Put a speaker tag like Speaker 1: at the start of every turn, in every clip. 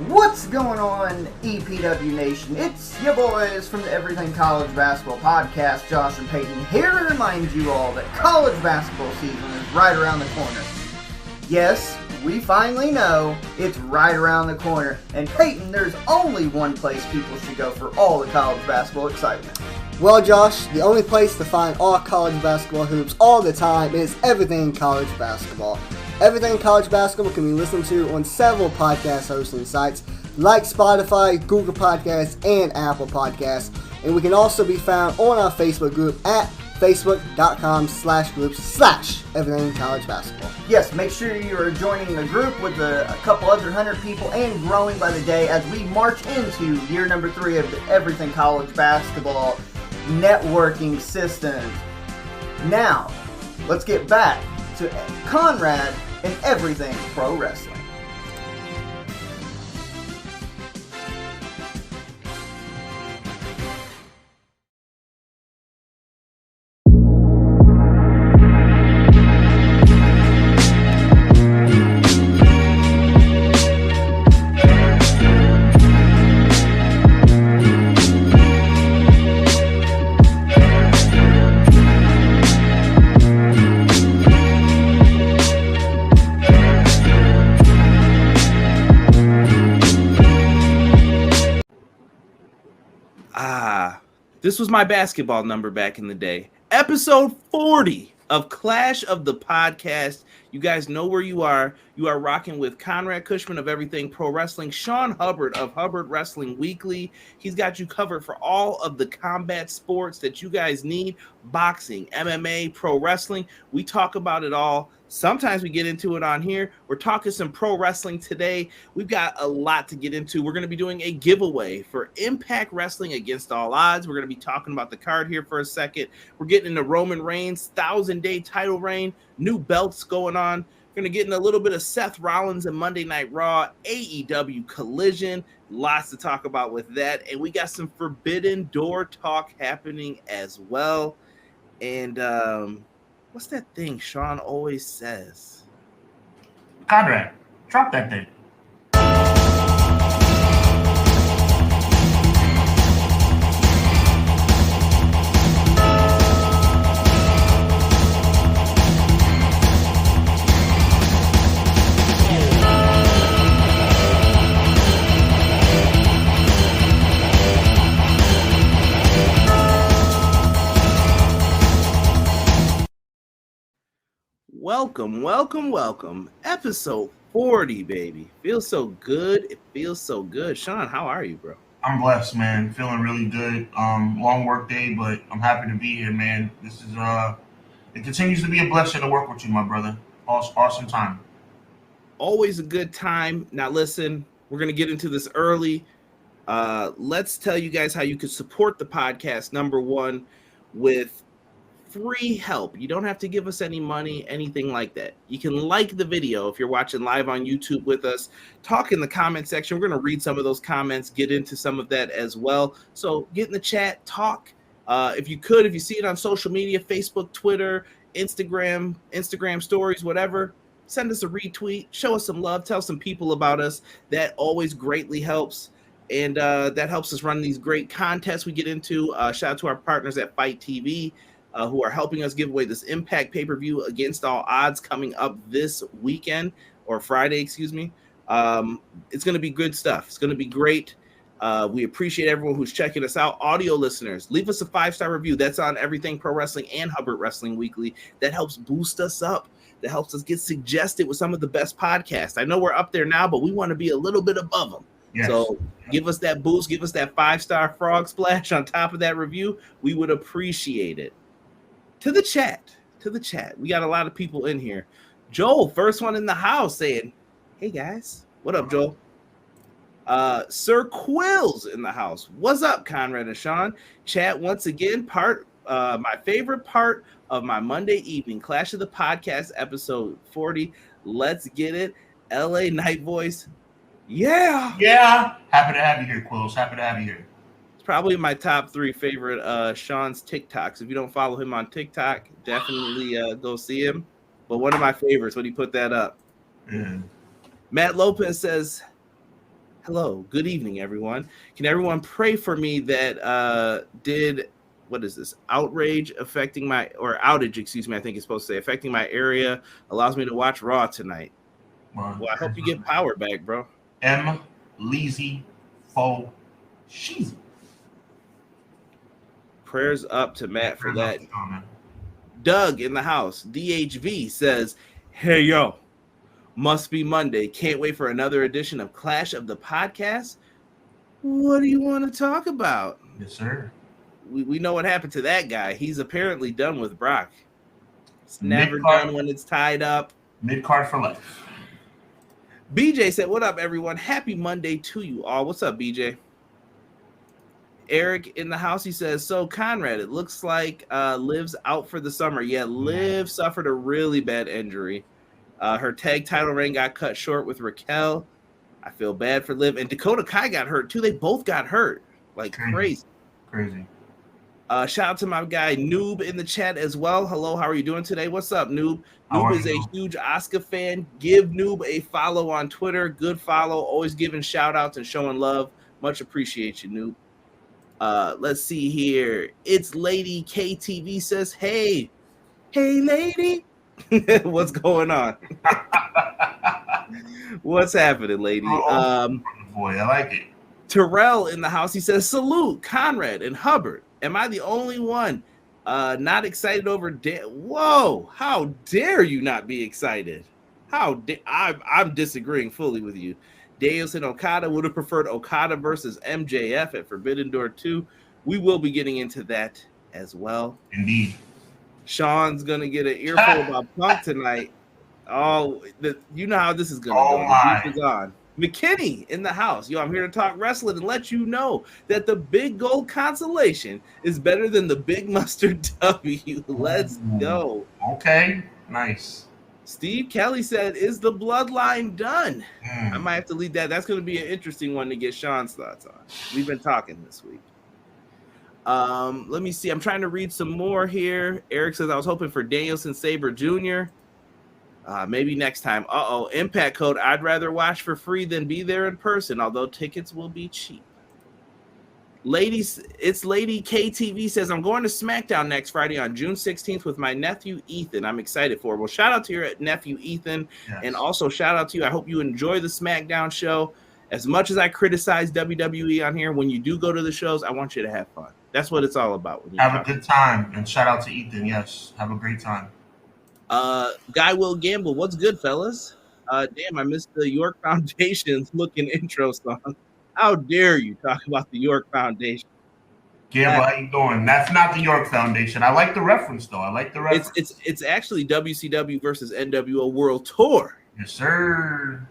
Speaker 1: What's going on, EPW Nation? It's your boys from the Everything College Basketball Podcast, Josh and Peyton, here to remind you all that college basketball season is right around the corner. Yes, we finally know it's right around the corner. And Peyton, there's only one place people should go for all the college basketball excitement.
Speaker 2: Well, Josh, the only place to find all college basketball hoops all the time is Everything College Basketball. Everything College Basketball can be listened to on several podcast hosting sites like Spotify, Google Podcasts, and Apple Podcasts. And we can also be found on our Facebook group at facebook.com/groups/Everything College Basketball.
Speaker 1: Yes, make sure you are joining the group with a couple other 100 people and growing by the day as we march into year number 3 of the Everything College Basketball networking system. Now, let's get back to Conrad and Everything Pro Wrestling.
Speaker 3: This was my basketball number back in the day. Episode 40 of Clash of the Podcast. You guys know where you are. You are rocking with Conrad Cushman of Everything Pro Wrestling, Sean Hubbard of Hubbard Wrestling Weekly. He's got you covered for all of the combat sports that you guys need. Boxing, MMA, pro wrestling. We talk about it all. Sometimes we get into it on here. We're talking some pro wrestling today. We've got a lot to get into. We're going to be doing a giveaway for Impact Wrestling Against All Odds. We're going to be talking about the card here for a second. We're getting into Roman Reigns' 1,000-day title reign, new belts going on. We're going to get in a little bit of Seth Rollins and Monday Night Raw, AEW Collision. Lots to talk about with that. And we got some Forbidden Door talk happening as well. And what's that thing Sean always says?
Speaker 4: Conrad, drop that thing.
Speaker 3: Welcome. Episode 40, baby. Feels so good. It feels so good. Sean, how are you, bro?
Speaker 4: I'm blessed, man. Feeling really good. Long work day, but I'm happy to be here, man. This is it continues to be a blessing to work with you, my brother. Awesome time.
Speaker 3: Always a good time. Now listen, we're gonna get into this early. Let's tell you guys how you can support the podcast. Number one, with free help. You don't have to give us any money, anything like that. You can like the video if you're watching live on YouTube with us. Talk in the comment section. We're going to read some of those comments, get into some of that as well. So get in the chat, talk. If you see it on social media, Facebook, Twitter, Instagram stories, whatever, send us a retweet, show us some love, tell some people about us. That always greatly helps. And that helps us run these great contests we get into. Shout out to our partners at Fight TV. Who are helping us give away this Impact pay-per-view Against All Odds coming up this weekend, or Friday, excuse me. It's going to be good stuff. It's going to be great. We appreciate everyone who's checking us out. Audio listeners, leave us a 5-star review. That's on Everything Pro Wrestling and Hubbard Wrestling Weekly. That helps boost us up. That helps us get suggested with some of the best podcasts. I know we're up there now, but we want to be a little bit above them. Yes. So give us that boost. Give us that 5-star frog splash on top of that review. We would appreciate it. To the chat. We got a lot of people in here. Joel, first one in the house, saying, hey, guys. What up, Joel? Sir Quills in the house. What's up, Conrad and Sean? Chat, once again, my favorite part of my Monday evening, Clash of the Podcast, episode 40. Let's get it. LA Night Voice. Yeah.
Speaker 4: Happy to have you here, Quills. Happy to have you here.
Speaker 3: Probably my top 3 favorite Sean's TikToks. If you don't follow him on TikTok, definitely go see him. But one of my favorites when he put that up.
Speaker 4: Yeah.
Speaker 3: Matt Lopez says, Hello. Good evening, everyone. Can everyone pray for me that what is this? Outage, excuse me, I think it's supposed to say affecting my area allows me to watch Raw tonight. Well, I hope you get power back, bro.
Speaker 4: M. Leezy Fo Sheezy.
Speaker 3: Prayers up to Matt for that. Doug in the house, DHV says, hey, yo, must be Monday. Can't wait for another edition of Clash of the Podcast. What do you want to talk about?
Speaker 4: Yes, sir.
Speaker 3: We know what happened to that guy. He's apparently done with Brock. It's never done when it's tied up.
Speaker 4: Mid-card for life.
Speaker 3: BJ said, what up, everyone? Happy Monday to you all. What's up, BJ? Eric in the house, he says, so Conrad, it looks like Liv's out for the summer. Yeah, Liv suffered a really bad injury. Her tag title reign got cut short with Raquel. I feel bad for Liv. And Dakota Kai got hurt, too. They both got hurt. Like, crazy. Shout out to my guy Noob in the chat as well. Hello, how are you doing today? What's up, Noob? Noob is a huge Asuka fan. Give Noob a follow on Twitter. Good follow. Always giving shout outs and showing love. Much appreciate you, Noob. Let's see here. It's Lady KTV says, hey lady. What's going on? What's happening, lady?
Speaker 4: Boy, I like it.
Speaker 3: Terrell in the house, he says, salute Conrad and Hubbard. Am I the only one not excited over Whoa, how dare you not be excited? I'm disagreeing fully with you. Deus and Okada would have preferred Okada versus MJF at Forbidden Door 2. We will be getting into that as well.
Speaker 4: Indeed.
Speaker 3: Sean's going to get an earful about Punk tonight. Oh, you know how this is going to go.
Speaker 4: My.
Speaker 3: The beef is on. McKinney in the house. Yo, I'm here to talk wrestling and let you know that the big gold consolation is better than the big mustard W. Let's go.
Speaker 4: Okay, nice.
Speaker 3: Steve Kelly said, is the bloodline done? I might have to leave that. That's going to be an interesting one to get Sean's thoughts on. We've been talking this week. Let me see. I'm trying to read some more here. Eric says, I was hoping for Danielson Sabre Jr. Maybe next time. Impact code. I'd rather watch for free than be there in person, although tickets will be cheap. Ladies, it's Lady KTV says, I'm going to SmackDown next Friday on June 16th with my nephew, Ethan. I'm excited for it. Well, shout out to your nephew, Ethan. Yes. And also shout out to you. I hope you enjoy the SmackDown show. As much as I criticize WWE on here, when you do go to the shows, I want you to have fun. That's what it's all about.
Speaker 4: Have a good time. And shout out to Ethan. Yes, have a great time.
Speaker 3: Guy Will Gamble, what's good, fellas? Damn, I missed the York Foundation's looking intro song. How dare you talk about the York Foundation?
Speaker 4: Gamble, how you doing? That's not the York Foundation. I like the reference, though.
Speaker 3: It's actually WCW versus NWO World Tour.
Speaker 4: Yes, sir.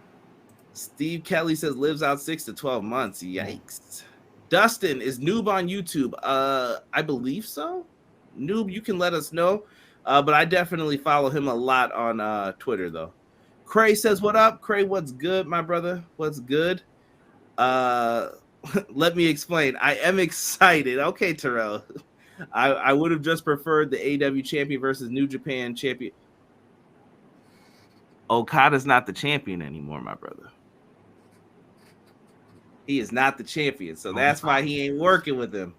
Speaker 3: Steve Kelly says lives out 6 to 12 months. Yikes. Dustin, is Noob on YouTube? I believe so. Noob, you can let us know. But I definitely follow him a lot on Twitter, though. Cray says, what up? Cray, what's good, my brother? What's good? Let me explain. I am excited. Okay, Terrell. I would have just preferred the AEW champion versus New Japan champion. Okada's not the champion anymore, my brother. He is not the champion, so that's why he ain't working with him.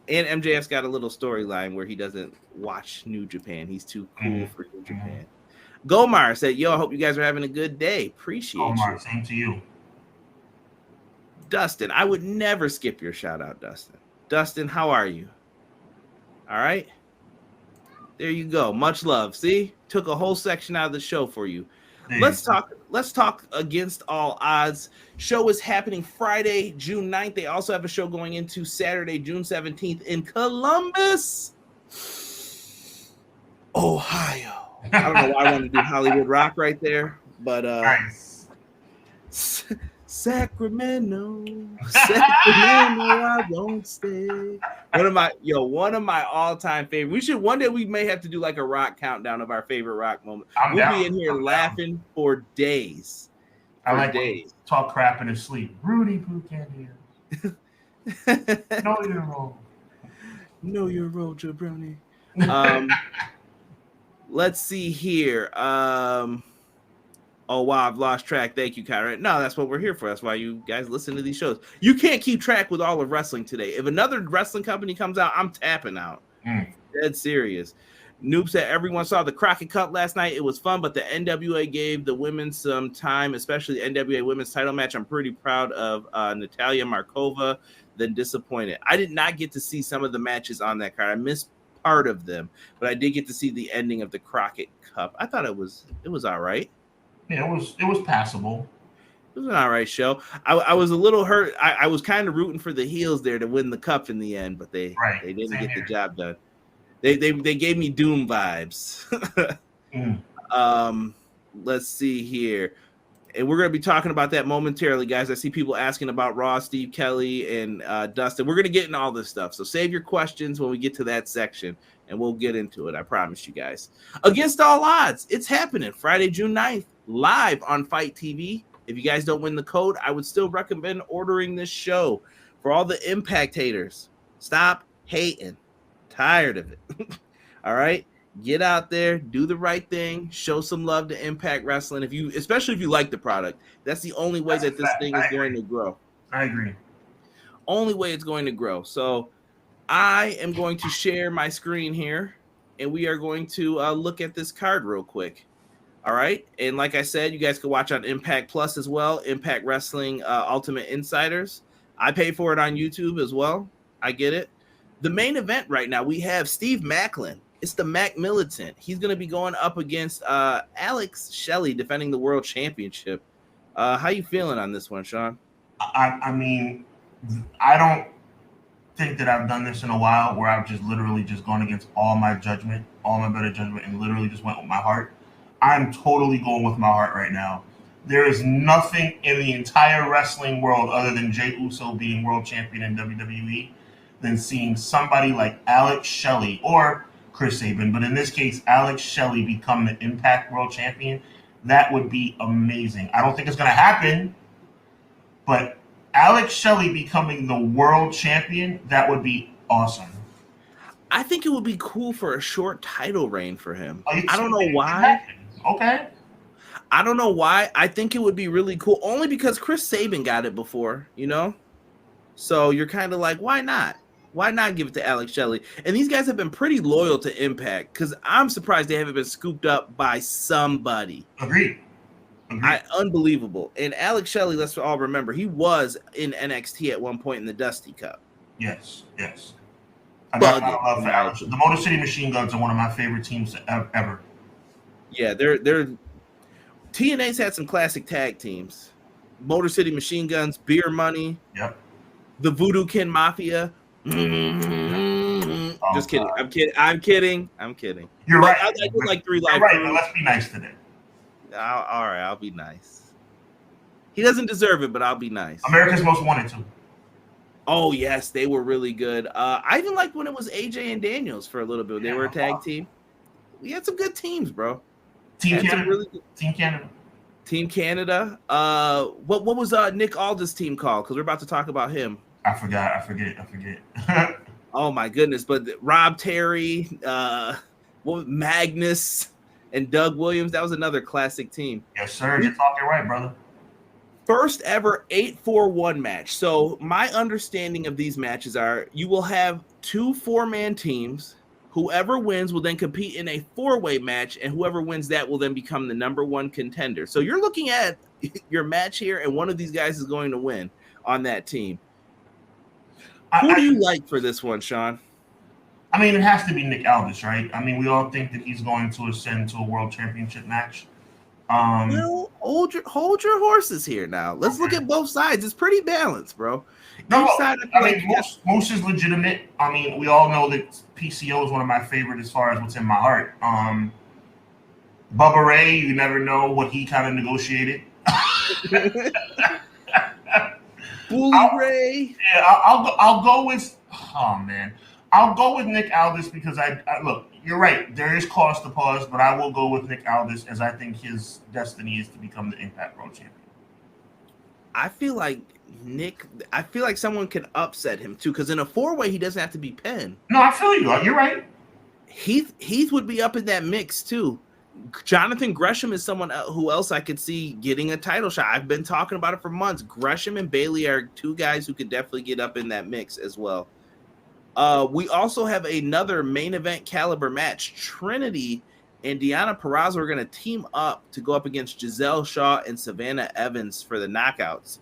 Speaker 3: And MJF's got a little storyline where he doesn't watch New Japan. He's too cool for New Japan. Gomar said, yo, I hope you guys are having a good day. Appreciate you.
Speaker 4: Same to you.
Speaker 3: Dustin, I would never skip your shout out, Dustin. Dustin, how are you? All right. There you go. Much love. See? Took a whole section out of the show for you. Let's talk against all odds. Show is happening Friday, June 9th. They also have a show going into Saturday, June 17th in Columbus, Ohio. I don't know why I want to do Hollywood Rock right there, but
Speaker 4: nice.
Speaker 3: Sacramento, I won't stay. One of my all-time favorite. One day we may have to do like a rock countdown of our favorite rock moment. We'll be in here laughing for days.
Speaker 4: I like days. Talk crap in his sleep. Rudy Poo Candy. Know your role.
Speaker 3: Know your role, jabroni. Let's see here. Oh, wow, I've lost track. Thank you, Kyra. No, that's what we're here for. That's why you guys listen to these shows. You can't keep track with all of wrestling today. If another wrestling company comes out, I'm tapping out. Dead serious. Noob said everyone saw the Crockett Cup last night. It was fun, but the NWA gave the women some time, especially the NWA women's title match. I'm pretty proud of Natalia Markova, then disappointed. I did not get to see some of the matches on that card. I missed part of them, but I did get to see the ending of the Crockett Cup. I thought it was all right.
Speaker 4: Yeah, it was passable.
Speaker 3: It was an all right show. I was a little hurt. I was kind of rooting for the heels there to win the cup in the end, but they didn't get the job done. They gave me Doom vibes. Let's see here. And we're going to be talking about that momentarily, guys. I see people asking about Raw, Steve Kelly, and Dustin. We're going to get into all this stuff. So save your questions when we get to that section, and we'll get into it. I promise you guys. Against all odds, it's happening Friday, June 9th, live on Fight TV. If you guys don't win the code, I would still recommend ordering this show. For all the Impact haters, stop hating. Tired of it. All right? Get out there, do the right thing, show some love to Impact Wrestling. Especially if you like the product, that's the only way that this thing is going to grow.
Speaker 4: I agree.
Speaker 3: Only way it's going to grow. So I am going to share my screen here, and we are going to look at this card real quick. All right. And like I said, you guys can watch on Impact Plus as well, Impact Wrestling Ultimate Insiders. I pay for it on YouTube as well. I get it. The main event right now, we have Steve Macklin. It's the Mac Militant. He's going to be going up against Alex Shelley, defending the World Championship. How you feeling on this one, Sean?
Speaker 4: I mean, I don't think that I've done this in a while where I've just literally just gone against all my judgment, all my better judgment, and literally just went with my heart. I'm totally going with my heart right now. There is nothing in the entire wrestling world other than Jey Uso being world champion in WWE than seeing somebody like Alex Shelley or Chris Sabin, but in this case, Alex Shelley become the Impact World Champion. That would be amazing. I don't think it's going to happen, but Alex Shelley becoming the World Champion, that would be awesome.
Speaker 3: I think it would be cool for a short title reign for him. I don't know why.
Speaker 4: Okay.
Speaker 3: I don't know why. I think it would be really cool, only because Chris Sabin got it before, you know? So you're kind of like, why not? Why not give it to Alex Shelley? And these guys have been pretty loyal to Impact because I'm surprised they haven't been scooped up by somebody.
Speaker 4: Agreed.
Speaker 3: Unbelievable. And Alex Shelley, let's all remember, he was in NXT at one point in the Dusty Cup.
Speaker 4: Yes. I love for Alex. The Motor City Machine Guns are one of my favorite teams ever.
Speaker 3: Yeah, they're TNA's had some classic tag teams. Motor City Machine Guns, Beer Money.
Speaker 4: Yep.
Speaker 3: The Voodoo Kin Mafia. Just kidding. I'm kidding.
Speaker 4: You're right.
Speaker 3: I did like 3 live.
Speaker 4: You're right, but let's be nice today.
Speaker 3: All right, I'll be nice. He doesn't deserve it, but I'll be nice.
Speaker 4: America's Most Wanted too.
Speaker 3: Oh yes, they were really good. I even liked when it was AJ and Daniels for a little bit. They were a tag team. We had some good teams, bro.
Speaker 4: Team Canada.
Speaker 3: Team Canada. What was Nick Aldis' team called? Because we're about to talk about him.
Speaker 4: I forget.
Speaker 3: Oh my goodness! But Rob Terry, Magnus, and Doug Williams. That was another classic team.
Speaker 4: Yes, sir. You're talking right, brother.
Speaker 3: First ever 8-4-1 match. So my understanding of these matches are you will have 2 4-man teams. Whoever wins will then compete in a 4-way match, and whoever wins that will then become the number 1 contender. So you're looking at your match here, and one of these guys is going to win on that team. Who do you like for this one, Sean?
Speaker 4: I mean, it has to be Nick Aldis, right? I mean, we all think that he's going to ascend to a world championship match.
Speaker 3: Well, hold your horses here now. Let's look at both sides. It's pretty balanced, bro.
Speaker 4: No, Moose is legitimate. I mean, we all know that PCO is one of my favorite as far as what's in my heart. Bubba Ray, you never know what he kind of negotiated.
Speaker 3: Bully Ray.
Speaker 4: Yeah, I'll go with. Oh man, I'll go with Nick Aldis because I look. You're right. There is cause to pause, but I will go with Nick Aldis as I think his destiny is to become the Impact World Champion.
Speaker 3: I feel like someone can upset him too, because in a 4-way he doesn't have to be pinned.
Speaker 4: No, I feel you. You're right.
Speaker 3: Heath would be up in that mix too. Jonathan Gresham is someone who else I could see getting a title shot. I've been talking about it for months. Gresham and Bailey are two guys who could definitely get up in that mix as well. We also have another main event caliber match. Trinity and Deonna Purrazzo are going to team up to go up against Giselle Shaw and Savannah Evans for the knockouts.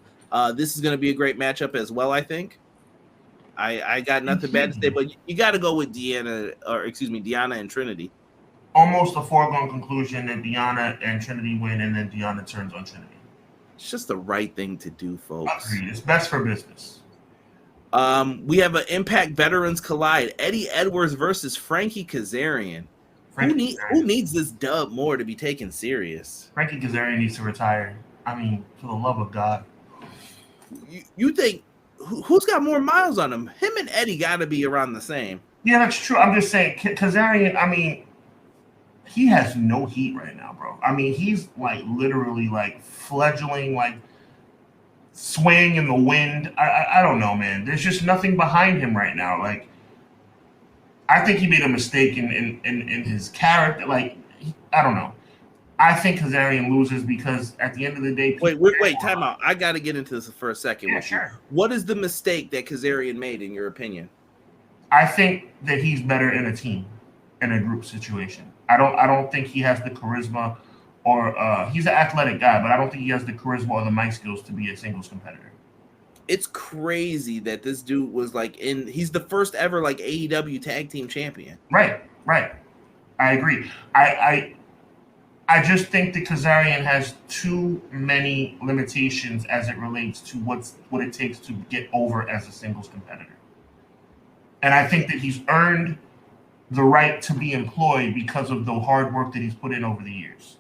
Speaker 3: This is going to be a great matchup as well, I think. I got nothing bad to say, but you got to go with Deonna and Trinity.
Speaker 4: Almost a foregone conclusion that Deonna and Trinity win, and then Deonna turns on Trinity.
Speaker 3: It's just the right thing to do, folks.
Speaker 4: Agreed. It's best for business.
Speaker 3: We have an Impact Veterans Collide. Eddie Edwards versus Frankie Kazarian. Who needs this dub more to be taken serious?
Speaker 4: Frankie Kazarian needs to retire. I mean, for the love of God.
Speaker 3: You think who's got more miles on him? Him and Eddie got to be around the same.
Speaker 4: Yeah, that's true. I'm just saying, Kazarian, I mean, he has no heat right now, bro. I mean, he's like literally like fledgling, like swaying in the wind. I don't know, man. There's just nothing behind him right now. Like, I think he made a mistake in his character. Like, I don't know. I think Kazarian loses because at the end of the day,
Speaker 3: wait, time out. I got to get into this for a second.
Speaker 4: Yeah, sure.
Speaker 3: What is the mistake that Kazarian made, in your opinion?
Speaker 4: I think that he's better in a team, in a group situation. I don't think he has the charisma, or he's an athletic guy, but I don't think he has the charisma or the mic skills to be a singles competitor.
Speaker 3: It's crazy that this dude was like he's the first ever like AEW tag team champion.
Speaker 4: Right. I agree. I just think that Kazarian has too many limitations as it relates to what it takes to get over as a singles competitor. And I think that he's earned the right to be employed because of the hard work that he's put in over the years.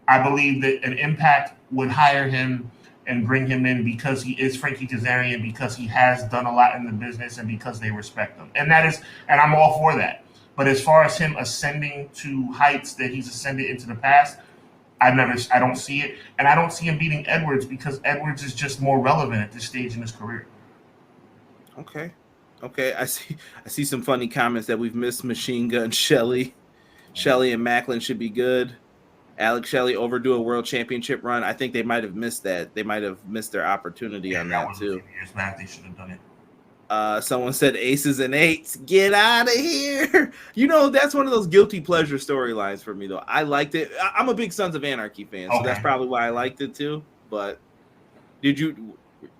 Speaker 4: I believe that an Impact would hire him and bring him in because he is Frankie Kazarian, because he has done a lot in the business, and because they respect him. And I'm all for that. But as far as him ascending to heights that he's ascended into the past, I don't see it. And I don't see him beating Edwards because Edwards is just more relevant at this stage in his career.
Speaker 3: Okay. I see some funny comments that we've missed Machine Gun Shelley. Shelley and Macklin should be good. Alex Shelley overdo a world championship run. I think they might have missed that. They might have missed their opportunity on that too.
Speaker 4: Years back, they should have done it.
Speaker 3: Someone said aces and eights. Get out of here. That's one of those guilty pleasure storylines for me, though. I liked it. I'm a big Sons of Anarchy fan, so that's probably why I liked it too. But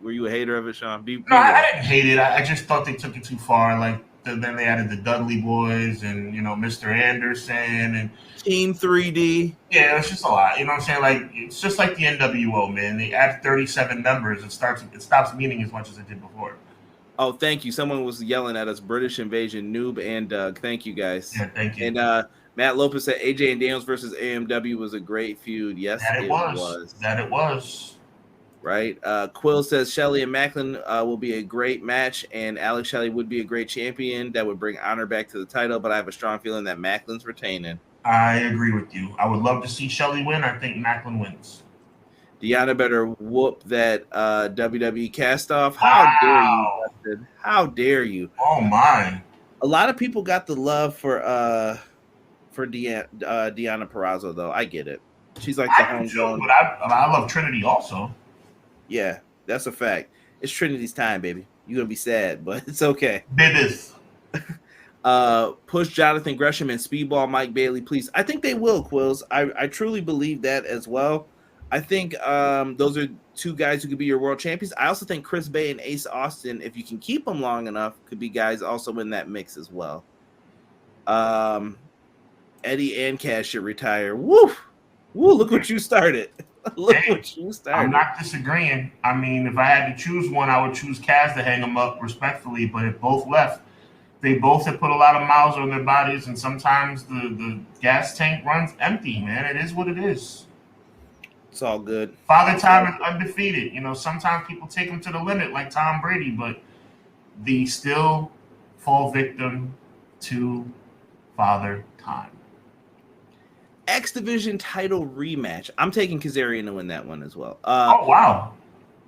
Speaker 3: were you a hater of it, Sean?
Speaker 4: No, I didn't hate it. I just thought they took it too far. Like, then they added the Dudley Boys and, Mr. Anderson and
Speaker 3: Team 3D.
Speaker 4: Yeah, it's just a lot. You know what I'm saying? Like, it's just like the NWO, man. They add 37 members. It stops meaning as much as it did before.
Speaker 3: Oh, thank you. Someone was yelling at us. British Invasion, Noob, and Doug. Thank you, guys.
Speaker 4: Yeah, thank you.
Speaker 3: And Matt Lopez said AJ and Daniels versus AMW was a great feud. Yes, it was.
Speaker 4: That it was.
Speaker 3: Right. Quill says Shelley and Macklin will be a great match, and Alex Shelley would be a great champion that would bring honor back to the title, but I have a strong feeling that Macklin's retaining.
Speaker 4: I agree with you. I would love to see Shelley win. I think Macklin wins.
Speaker 3: Deonna better whoop that WWE cast off. How dare you, Justin? How dare you?
Speaker 4: Oh my!
Speaker 3: A lot of people got the love for Deonna Purrazzo, though. I get it. She's like the homegrown.
Speaker 4: But I love Trinity also.
Speaker 3: Yeah, that's a fact. It's Trinity's time, baby. You're gonna be sad, but it's okay.
Speaker 4: Bibis.
Speaker 3: Push Jonathan Gresham and Speedball Mike Bailey, please. I think they will, Quills. I truly believe that as well. I think those are two guys who could be your world champions. I also think Chris Bay and Ace Austin, if you can keep them long enough, could be guys also in that mix as well. Eddie and Cash should retire. Woo! Look what you started. What you started.
Speaker 4: I'm not disagreeing. I mean, if I had to choose one, I would choose Kaz to hang them up respectfully. But if both left, they both have put a lot of miles on their bodies, and sometimes the gas tank runs empty, man. It is what it is.
Speaker 3: It's all good.
Speaker 4: Father Time is undefeated. Sometimes people take him to the limit like Tom Brady, but they still fall victim to Father Time.
Speaker 3: X Division title rematch. I'm taking Kazarian to win that one as well.
Speaker 4: Oh, wow.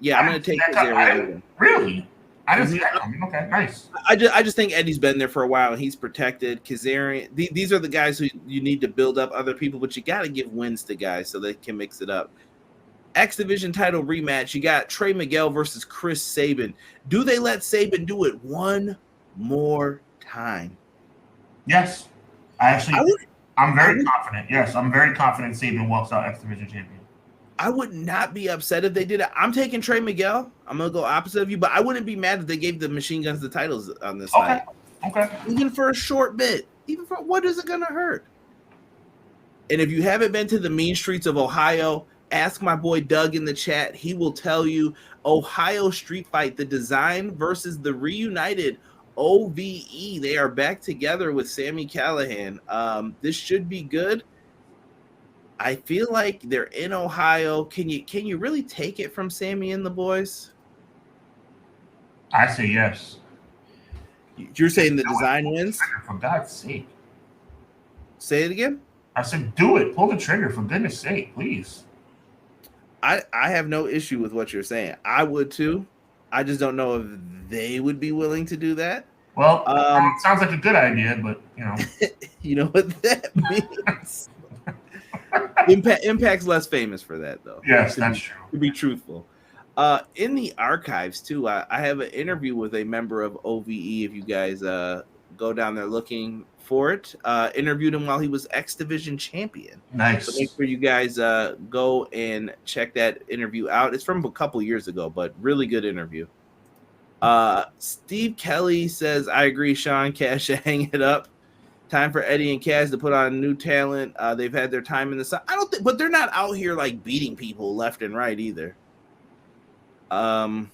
Speaker 3: Yeah, I'm going to take Kazarian.
Speaker 4: Really? I didn't see that coming. Okay, nice.
Speaker 3: I just think Eddie's been there for a while and he's protected. Kazarian, these are the guys who you need to build up other people, but you got to give wins to guys so they can mix it up. X Division title rematch. You got Trey Miguel versus Chris Sabin. Do they let Sabin do it one more time?
Speaker 4: Yes, I'm very confident. Yes, I'm very confident Sabin walks out X Division champion.
Speaker 3: I would not be upset if they did it. I'm taking Trey Miguel. I'm going to go opposite of you, but I wouldn't be mad if they gave the Machine Guns the titles on this night.
Speaker 4: Okay.
Speaker 3: Even for a short bit. Even for what is it going to hurt? And if you haven't been to the mean streets of Ohio, ask my boy Doug in the chat. He will tell you Ohio Street Fight, the design versus the reunited OVE. They are back together with Sami Callihan. This should be good. I feel like they're in Ohio. Can you really take it from Sami and the boys?
Speaker 4: I say yes.
Speaker 3: You're saying the design wins?
Speaker 4: For God's sake.
Speaker 3: Say it again?
Speaker 4: I said do it. Pull the trigger, for goodness sake, please.
Speaker 3: I have no issue with what you're saying. I would too. I just don't know if they would be willing to do that.
Speaker 4: Well, sounds like a good idea, but you know.
Speaker 3: You know what that means? Impact's less famous for that, though.
Speaker 4: Yes, that's true.
Speaker 3: To be truthful. In the archives, too, I have an interview with a member of OVE. If you guys go down there looking for it, interviewed him while he was X Division champion.
Speaker 4: Nice.
Speaker 3: So make sure you guys go and check that interview out. It's from a couple years ago, but really good interview. Steve Kelly says, I agree, Sean. Cash, hang it up. Time for Eddie and Kaz to put on new talent. They've had their time in the sun. I don't think, but they're not out here like beating people left and right either. Terrell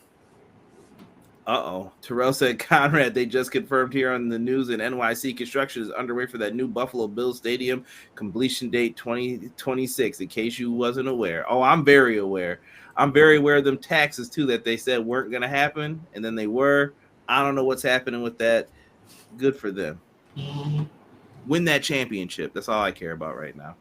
Speaker 3: said, Conrad, they just confirmed here on the news in NYC construction is underway for that new Buffalo Bills Stadium, completion date 2026, in case you wasn't aware. Oh, I'm very aware. I'm very aware of them taxes too that they said weren't going to happen, and then they were. I don't know what's happening with that. Good for them. Win that championship. That's all I care about right now.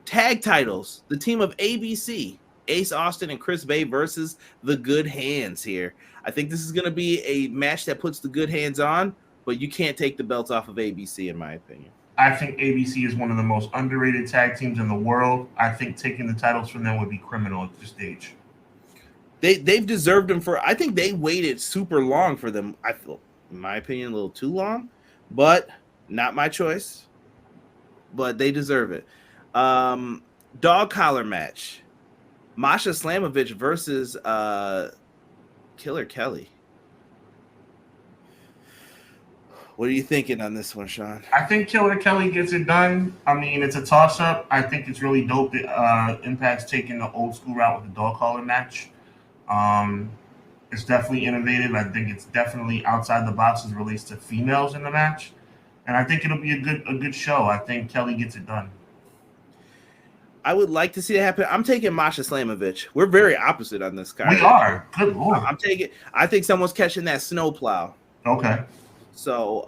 Speaker 3: Tag titles. The team of ABC, Ace Austin and Chris Bay versus the Good Hands here. I think this is going to be a match that puts the Good Hands on, but you can't take the belts off of ABC, in my opinion.
Speaker 4: I think ABC is one of the most underrated tag teams in the world. I think taking the titles from them would be criminal at this stage.
Speaker 3: They've deserved them for. I think they waited super long for them. I feel, in my opinion, a little too long, but not my choice. But they deserve it. Dog collar match. Masha Slamovich versus Killer Kelly. What are you thinking on this one, Sean?
Speaker 4: I think Killer Kelly gets it done. I mean, it's a toss-up. I think it's really dope that Impact's taking the old school route with the dog collar match. It's definitely innovative. I think it's definitely outside the box as it relates to females in the match. And I think it'll be a good show. I think Kelly gets it done.
Speaker 3: I would like to see it happen. I'm taking Masha Slamovich. We're very opposite on this card.
Speaker 4: We are. Good Lord.
Speaker 3: I think someone's catching that snowplow.
Speaker 4: Okay.
Speaker 3: So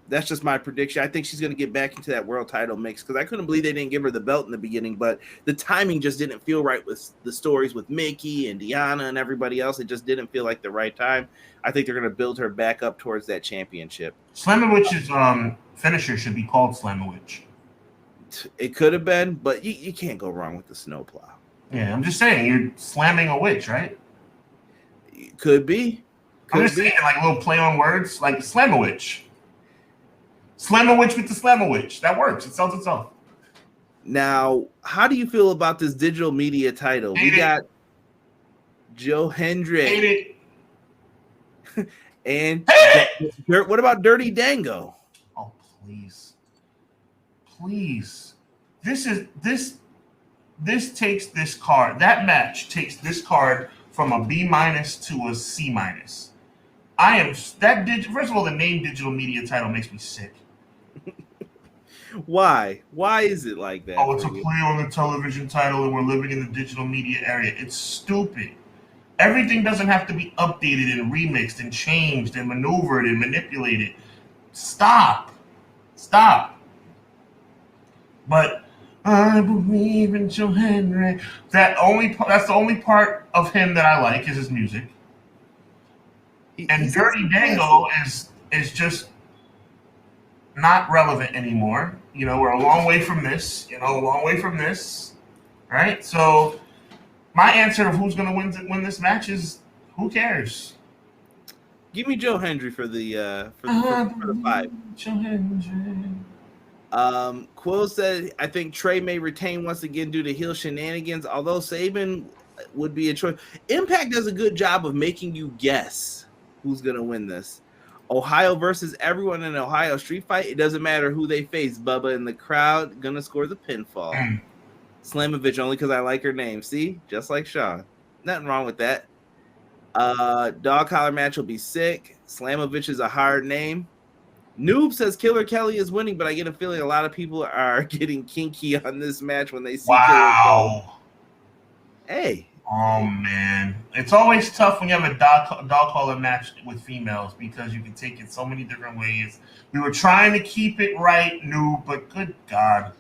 Speaker 3: that's just my prediction. I think she's going to get back into that world title mix because I couldn't believe they didn't give her the belt in the beginning, but the timing just didn't feel right with the stories with Mickey and Deanna and everybody else. It just didn't feel like the right time. I think they're going to build her back up towards that championship.
Speaker 4: Slamowich's finisher should be called Slamowich.
Speaker 3: It could have been, but you can't go wrong with the snowplow.
Speaker 4: Yeah, I'm just saying, you're slamming a witch, right?
Speaker 3: Could be.
Speaker 4: I'm just saying, like a little play on words, like Slamowich. Slamowich with the Slamowich. That works. It sells itself.
Speaker 3: Now, how do you feel about this digital media title? We got Joe Hendrick. And what about Dirty Dango?
Speaker 4: Oh, please. Please. This takes this card. That match takes this card from a B- to a C-. First of all, the name digital media title makes me sick.
Speaker 3: Why? Why is it like that?
Speaker 4: Oh, it's a play on the television title and we're living in the digital media area. It's stupid. Everything doesn't have to be updated and remixed and changed and maneuvered and manipulated. Stop. But I believe in Joe Henry. That's the only part of him that I like is his music. And Dirty Dango is just not relevant anymore. You know, we're a long way from this. Right? So my answer of who's going to win this match is who cares?
Speaker 3: Give me Joe Hendry for the 5.
Speaker 4: Joe Hendry.
Speaker 3: Quill said, I think Trey may retain once again due to heel shenanigans, although Saban would be a choice. Impact does a good job of making you guess who's going to win this. Ohio versus everyone in an Ohio street fight. It doesn't matter who they face. Bubba in the crowd going to score the pinfall. Slamovich only because I like her name. See? Just like Sean. Nothing wrong with that. Dog collar match will be sick. Slamovich is a hard name. Noob says Killer Kelly is winning, but I get a feeling a lot of people are getting kinky on this match when they see Killer Kelly. Hey.
Speaker 4: Oh, man. It's always tough when you have a dog collar match with females because you can take it so many different ways. We were trying to keep it right, Noob, but good God.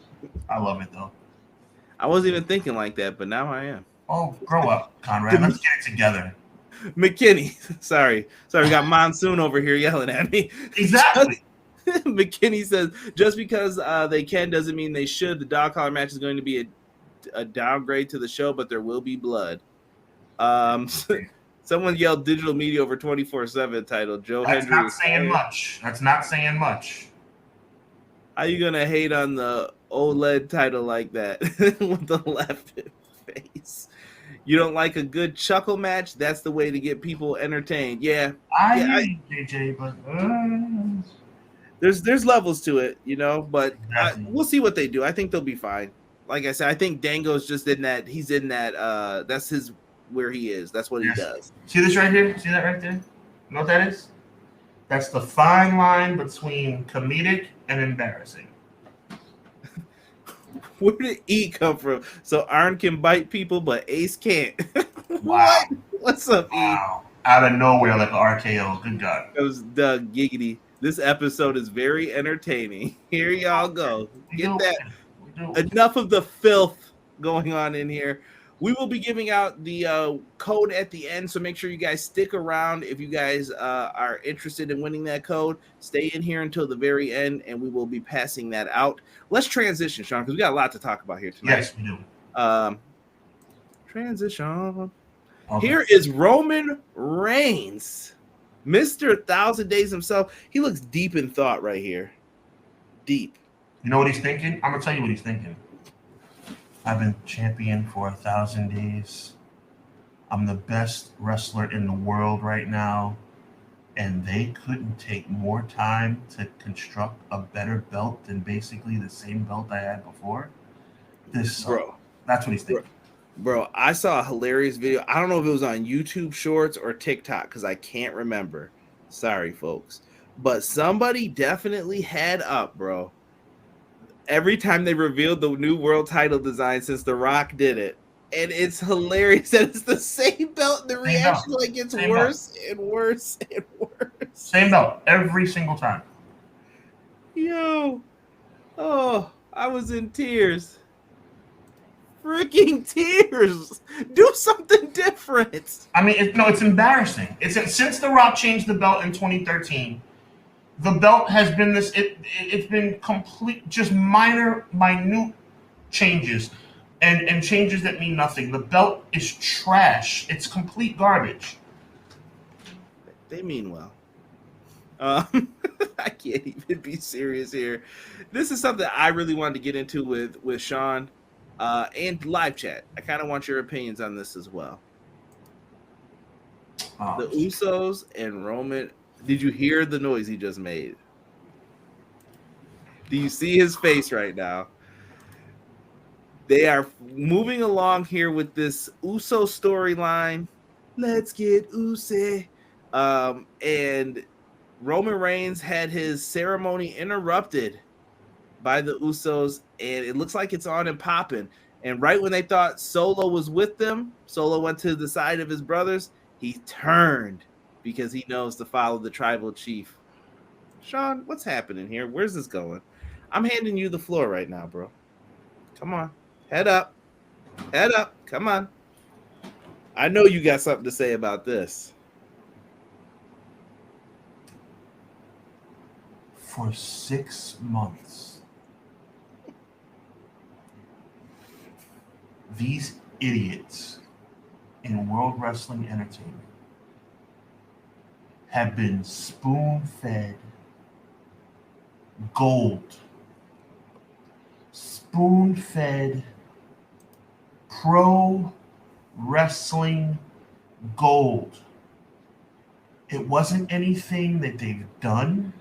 Speaker 4: I love it, though.
Speaker 3: I wasn't even thinking like that, but now I am.
Speaker 4: Oh, grow up, Conrad. Let's get it together.
Speaker 3: McKinney. Sorry, we got Monsoon over here yelling at me.
Speaker 4: Exactly.
Speaker 3: McKinney says, just because they can doesn't mean they should. The dog collar match is going to be a downgrade to the show, but there will be blood. Someone yelled digital media over 24/7 title. Joe
Speaker 4: That's
Speaker 3: Hendry.
Speaker 4: That's not saying much.
Speaker 3: How you going to hate on the OLED title like that with the left face? You don't like a good chuckle match? That's the way to get people entertained. Yeah.
Speaker 4: I JJ, but
Speaker 3: there's levels to it, you know, but we'll see what they do. I think they'll be fine. Like I said, I think Dango's just in that. He's in that. That's where he is. That's what he does.
Speaker 4: See this right here? See that right there? You know what that is? That's the fine line between comedic and embarrassing.
Speaker 3: Where did E come from? So Arn can bite people, but Ace can't.
Speaker 4: Wow.
Speaker 3: What's up,
Speaker 4: wow. E? Out of nowhere, like an RKO. Good God.
Speaker 3: That was Doug Giggity. This episode is very entertaining. Here y'all go. Get that. Enough of the filth going on in here. We will be giving out the code at the end, so make sure you guys stick around. If you guys are interested in winning that code, stay in here until the very end, and we will be passing that out. Let's transition, Sean, because we got a lot to talk about here tonight.
Speaker 4: Yes, we do.
Speaker 3: Transition.
Speaker 4: Okay.
Speaker 3: Here is Roman Reigns, Mr. 1,000 Days himself. He looks deep in thought right here. Deep.
Speaker 4: You know what he's thinking? I'm going to tell you what he's thinking. I've been champion for 1,000 days. I'm the best wrestler in the world right now. And they couldn't take more time to construct a better belt than basically the same belt I had before. That's what he's thinking.
Speaker 3: Bro, I saw a hilarious video. I don't know if it was on YouTube Shorts or TikTok because I can't remember. Sorry, folks. But somebody definitely had up, bro. Every time they revealed the new world title design since The Rock did it. And it's hilarious that it's the same belt. The reaction gets worse and worse and worse.
Speaker 4: Same belt every single time.
Speaker 3: Yo. Oh, I was in tears. Freaking tears. Do something different.
Speaker 4: I mean, it's embarrassing. Since The Rock changed the belt in 2013, the belt has been it's been complete, just minute changes and changes that mean nothing. The belt is trash. It's complete garbage.
Speaker 3: They mean well. I can't even be serious here. This is something I really wanted to get into with Sean and live chat. I kind of want your opinions on this as well. The Usos and Roman. Did you hear the noise he just made? Do you see his face right now? They are moving along here with this Uso storyline. Let's get Uso. And Roman Reigns had his ceremony interrupted by the Usos, and it looks like it's on and popping. And right when they thought Solo was with them, Solo went to the side of his brothers. He turned because he knows to follow the tribal chief. Sean, what's happening here? Where's this going? I'm handing you the floor right now, bro. Come on. Head up. Head up. Come on. I know you got something to say about this.
Speaker 4: for 6 months. These idiots in World Wrestling Entertainment have been spoon-fed gold, spoon-fed pro wrestling gold. It wasn't anything that they've done.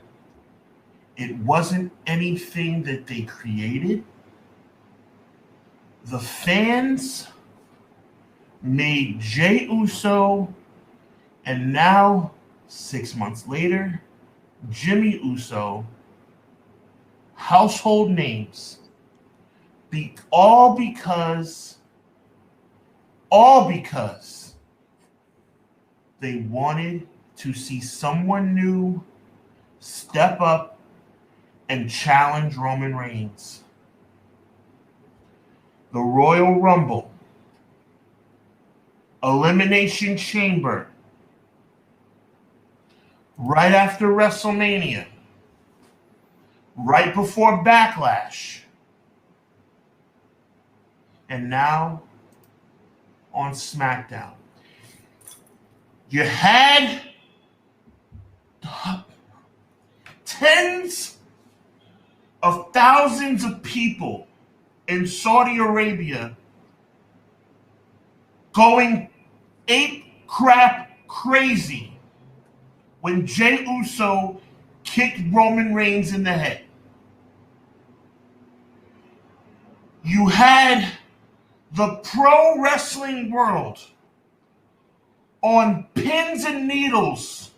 Speaker 4: It wasn't anything that they created. The fans made Jey Uso, and now 6 months later, Jimmy Uso, household names, all because they wanted to see someone new step up and challenge Roman Reigns. The Royal Rumble, Elimination Chamber, right after WrestleMania, right before Backlash, and now on SmackDown. You had tens of thousands of people in Saudi Arabia going ape crap crazy when Jey Uso kicked Roman Reigns in the head. You had the pro wrestling world on pins and needles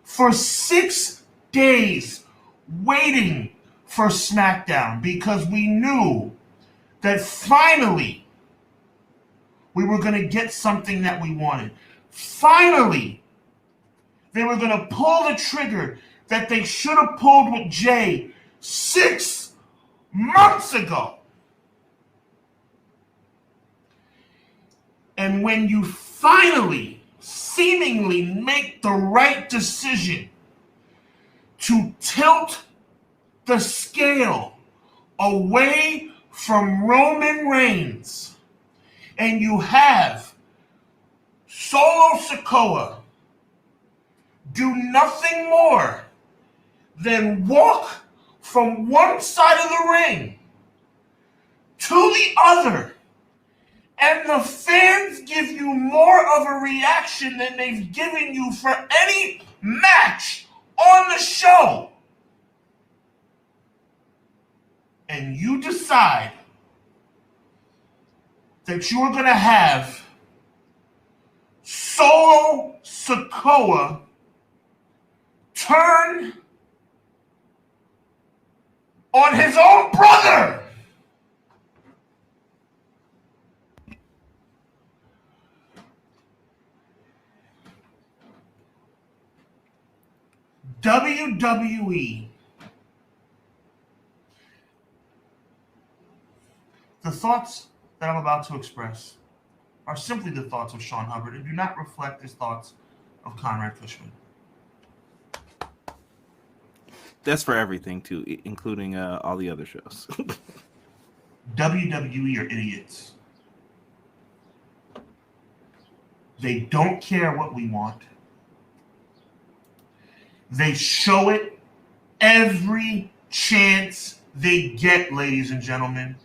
Speaker 4: for 6 days waiting for SmackDown because we knew that finally we were going to get something that we wanted. Finally, they were going to pull the trigger that they should have pulled with Jey 6 months ago. And when you finally, seemingly make the right decision to tilt the scale away from Roman Reigns, and you have Solo Sikoa do nothing more than walk from one side of the ring to the other, and the fans give you more of a reaction than they've given you for any match on the show, and you decide that you're going to have Solo Sikoa turn on his own brother. WWE, the thoughts that I'm about to express are simply the thoughts of Sean Hubbard and do not reflect his thoughts of Conrad Cushman.
Speaker 3: That's for everything too, including all the other shows.
Speaker 4: WWE are idiots. They don't care what we want. They show it every chance they get, ladies and gentlemen.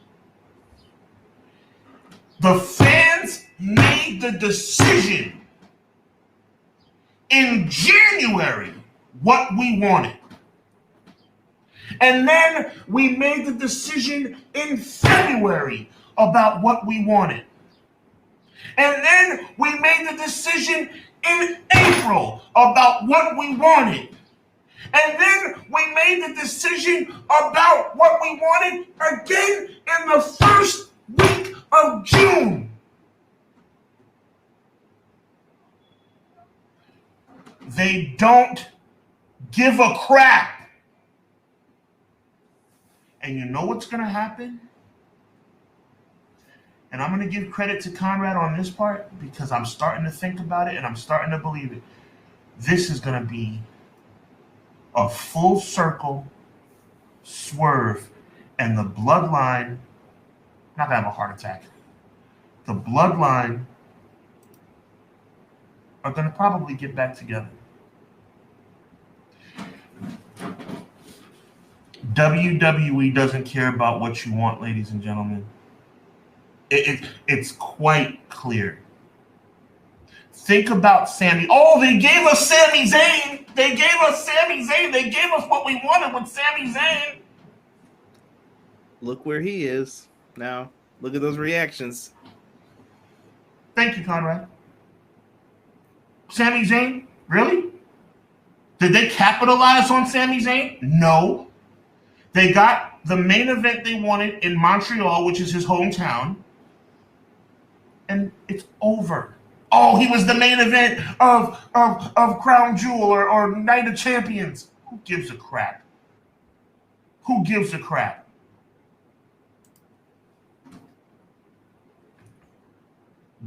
Speaker 4: The fans made the decision in January what we wanted. And then we made the decision in February about what we wanted. And then we made the decision in April about what we wanted. And then we made the decision about what we wanted again in the first week of June. They don't give a crap. And you know what's going to happen? And I'm going to give credit to Conrad on this part because I'm starting to think about it and I'm starting to believe it. This is going to be a full circle swerve, and the Bloodline, not gonna have a heart attack. The Bloodline are gonna probably get back together. WWE doesn't care about what you want, ladies and gentlemen. It's quite clear. Think about Sami. Oh, they gave us Sami Zayn. They gave us Sami Zayn. They gave us what we wanted with Sami Zayn.
Speaker 3: Look where he is now. Look at those reactions.
Speaker 4: Thank you, Conrad. Sami Zayn? Really? Did they capitalize on Sami Zayn? No. They got the main event they wanted in Montreal, which is his hometown, and it's over. Oh, he was the main event of Crown Jewel or Night of Champions. Who gives a crap? Who gives a crap?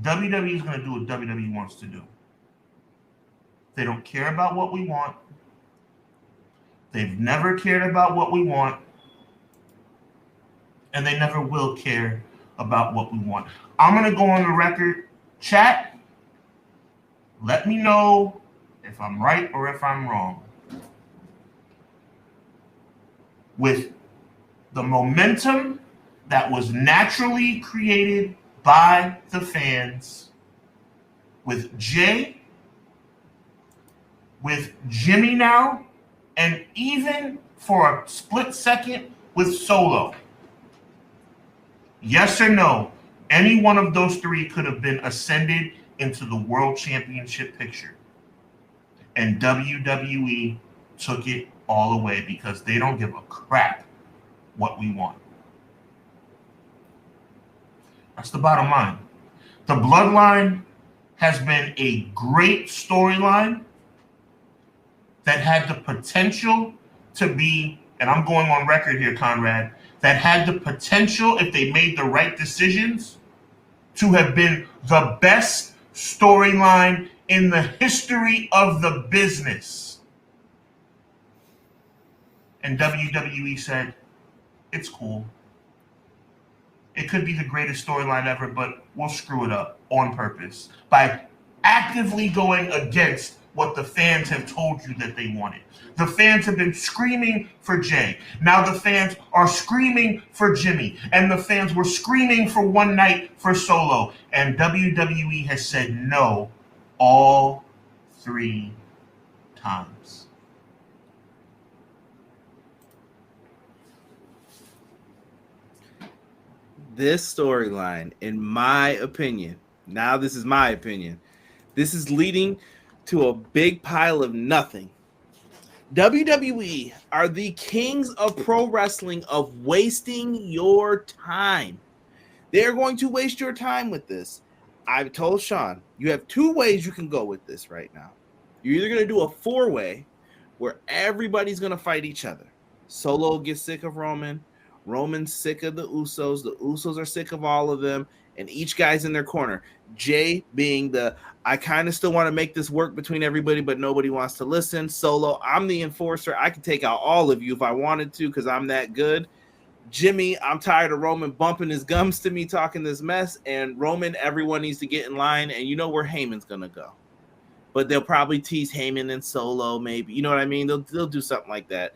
Speaker 4: WWE is going to do what WWE wants to do. They don't care about what we want. They've never cared about what we want. And they never will care about what we want. I'm going to go on the record. Chat, let me know if I'm right or if I'm wrong. With the momentum that was naturally created by the fans, with Jay, with Jimmy now, and even for a split second with Solo. Yes or no, any one of those three could have been ascended into the World Championship picture. And WWE took it all away because they don't give a crap what we want. That's the bottom line. The Bloodline has been a great storyline that had the potential to be, and I'm going on record here, Conrad, that had the potential, if they made the right decisions, to have been the best storyline in the history of the business. And WWE said, it's cool. It could be the greatest storyline ever, but we'll screw it up on purpose by actively going against what the fans have told you that they wanted. The fans have been screaming for Jay. Now the fans are screaming for Jimmy. And the fans were screaming for one night for Solo. And WWE has said no all 3 times.
Speaker 3: This storyline, in my opinion, now this is my opinion, this is leading to a big pile of nothing. WWE are the kings of pro wrestling of wasting your time. They are going to waste your time with this. I've told Sean, you have 2 ways you can go with this right now. You're either going to do a 4-way where everybody's going to fight each other. Solo gets sick of Roman. Roman's sick of the Usos. The Usos are sick of all of them. And each guy's in their corner. Jay being the, I kind of still want to make this work between everybody, but nobody wants to listen. Solo, I'm the enforcer. I can take out all of you if I wanted to because I'm that good. Jimmy, I'm tired of Roman bumping his gums to me talking this mess. And Roman, everyone needs to get in line. And you know where Heyman's going to go. But they'll probably tease Heyman and Solo maybe. You know what I mean? They'll do something like that.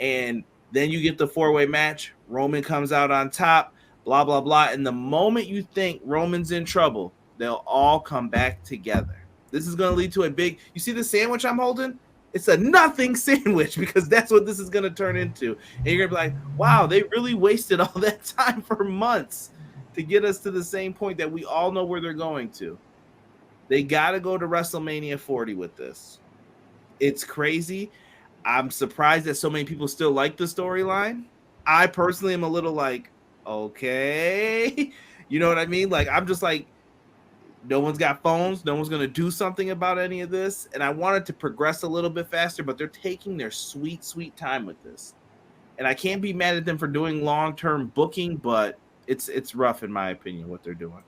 Speaker 3: And then you get the 4-way match. Roman comes out on top. Blah, blah, blah. And the moment you think Roman's in trouble, they'll all come back together. This is going to lead to a big... You see the sandwich I'm holding? It's a nothing sandwich because that's what this is going to turn into. And you're going to be like, wow, they really wasted all that time for months to get us to the same point that we all know where they're going to. They got to go to WrestleMania 40 with this. It's crazy. I'm surprised that so many people still like the storyline. I personally am a little like, okay, you know what I mean? Like, I'm just like, no one's got phones. No one's going to do something about any of this. And I wanted to progress a little bit faster, but they're taking their sweet, sweet time with this. And I can't be mad at them for doing long-term booking, but it's rough in my opinion, what they're doing.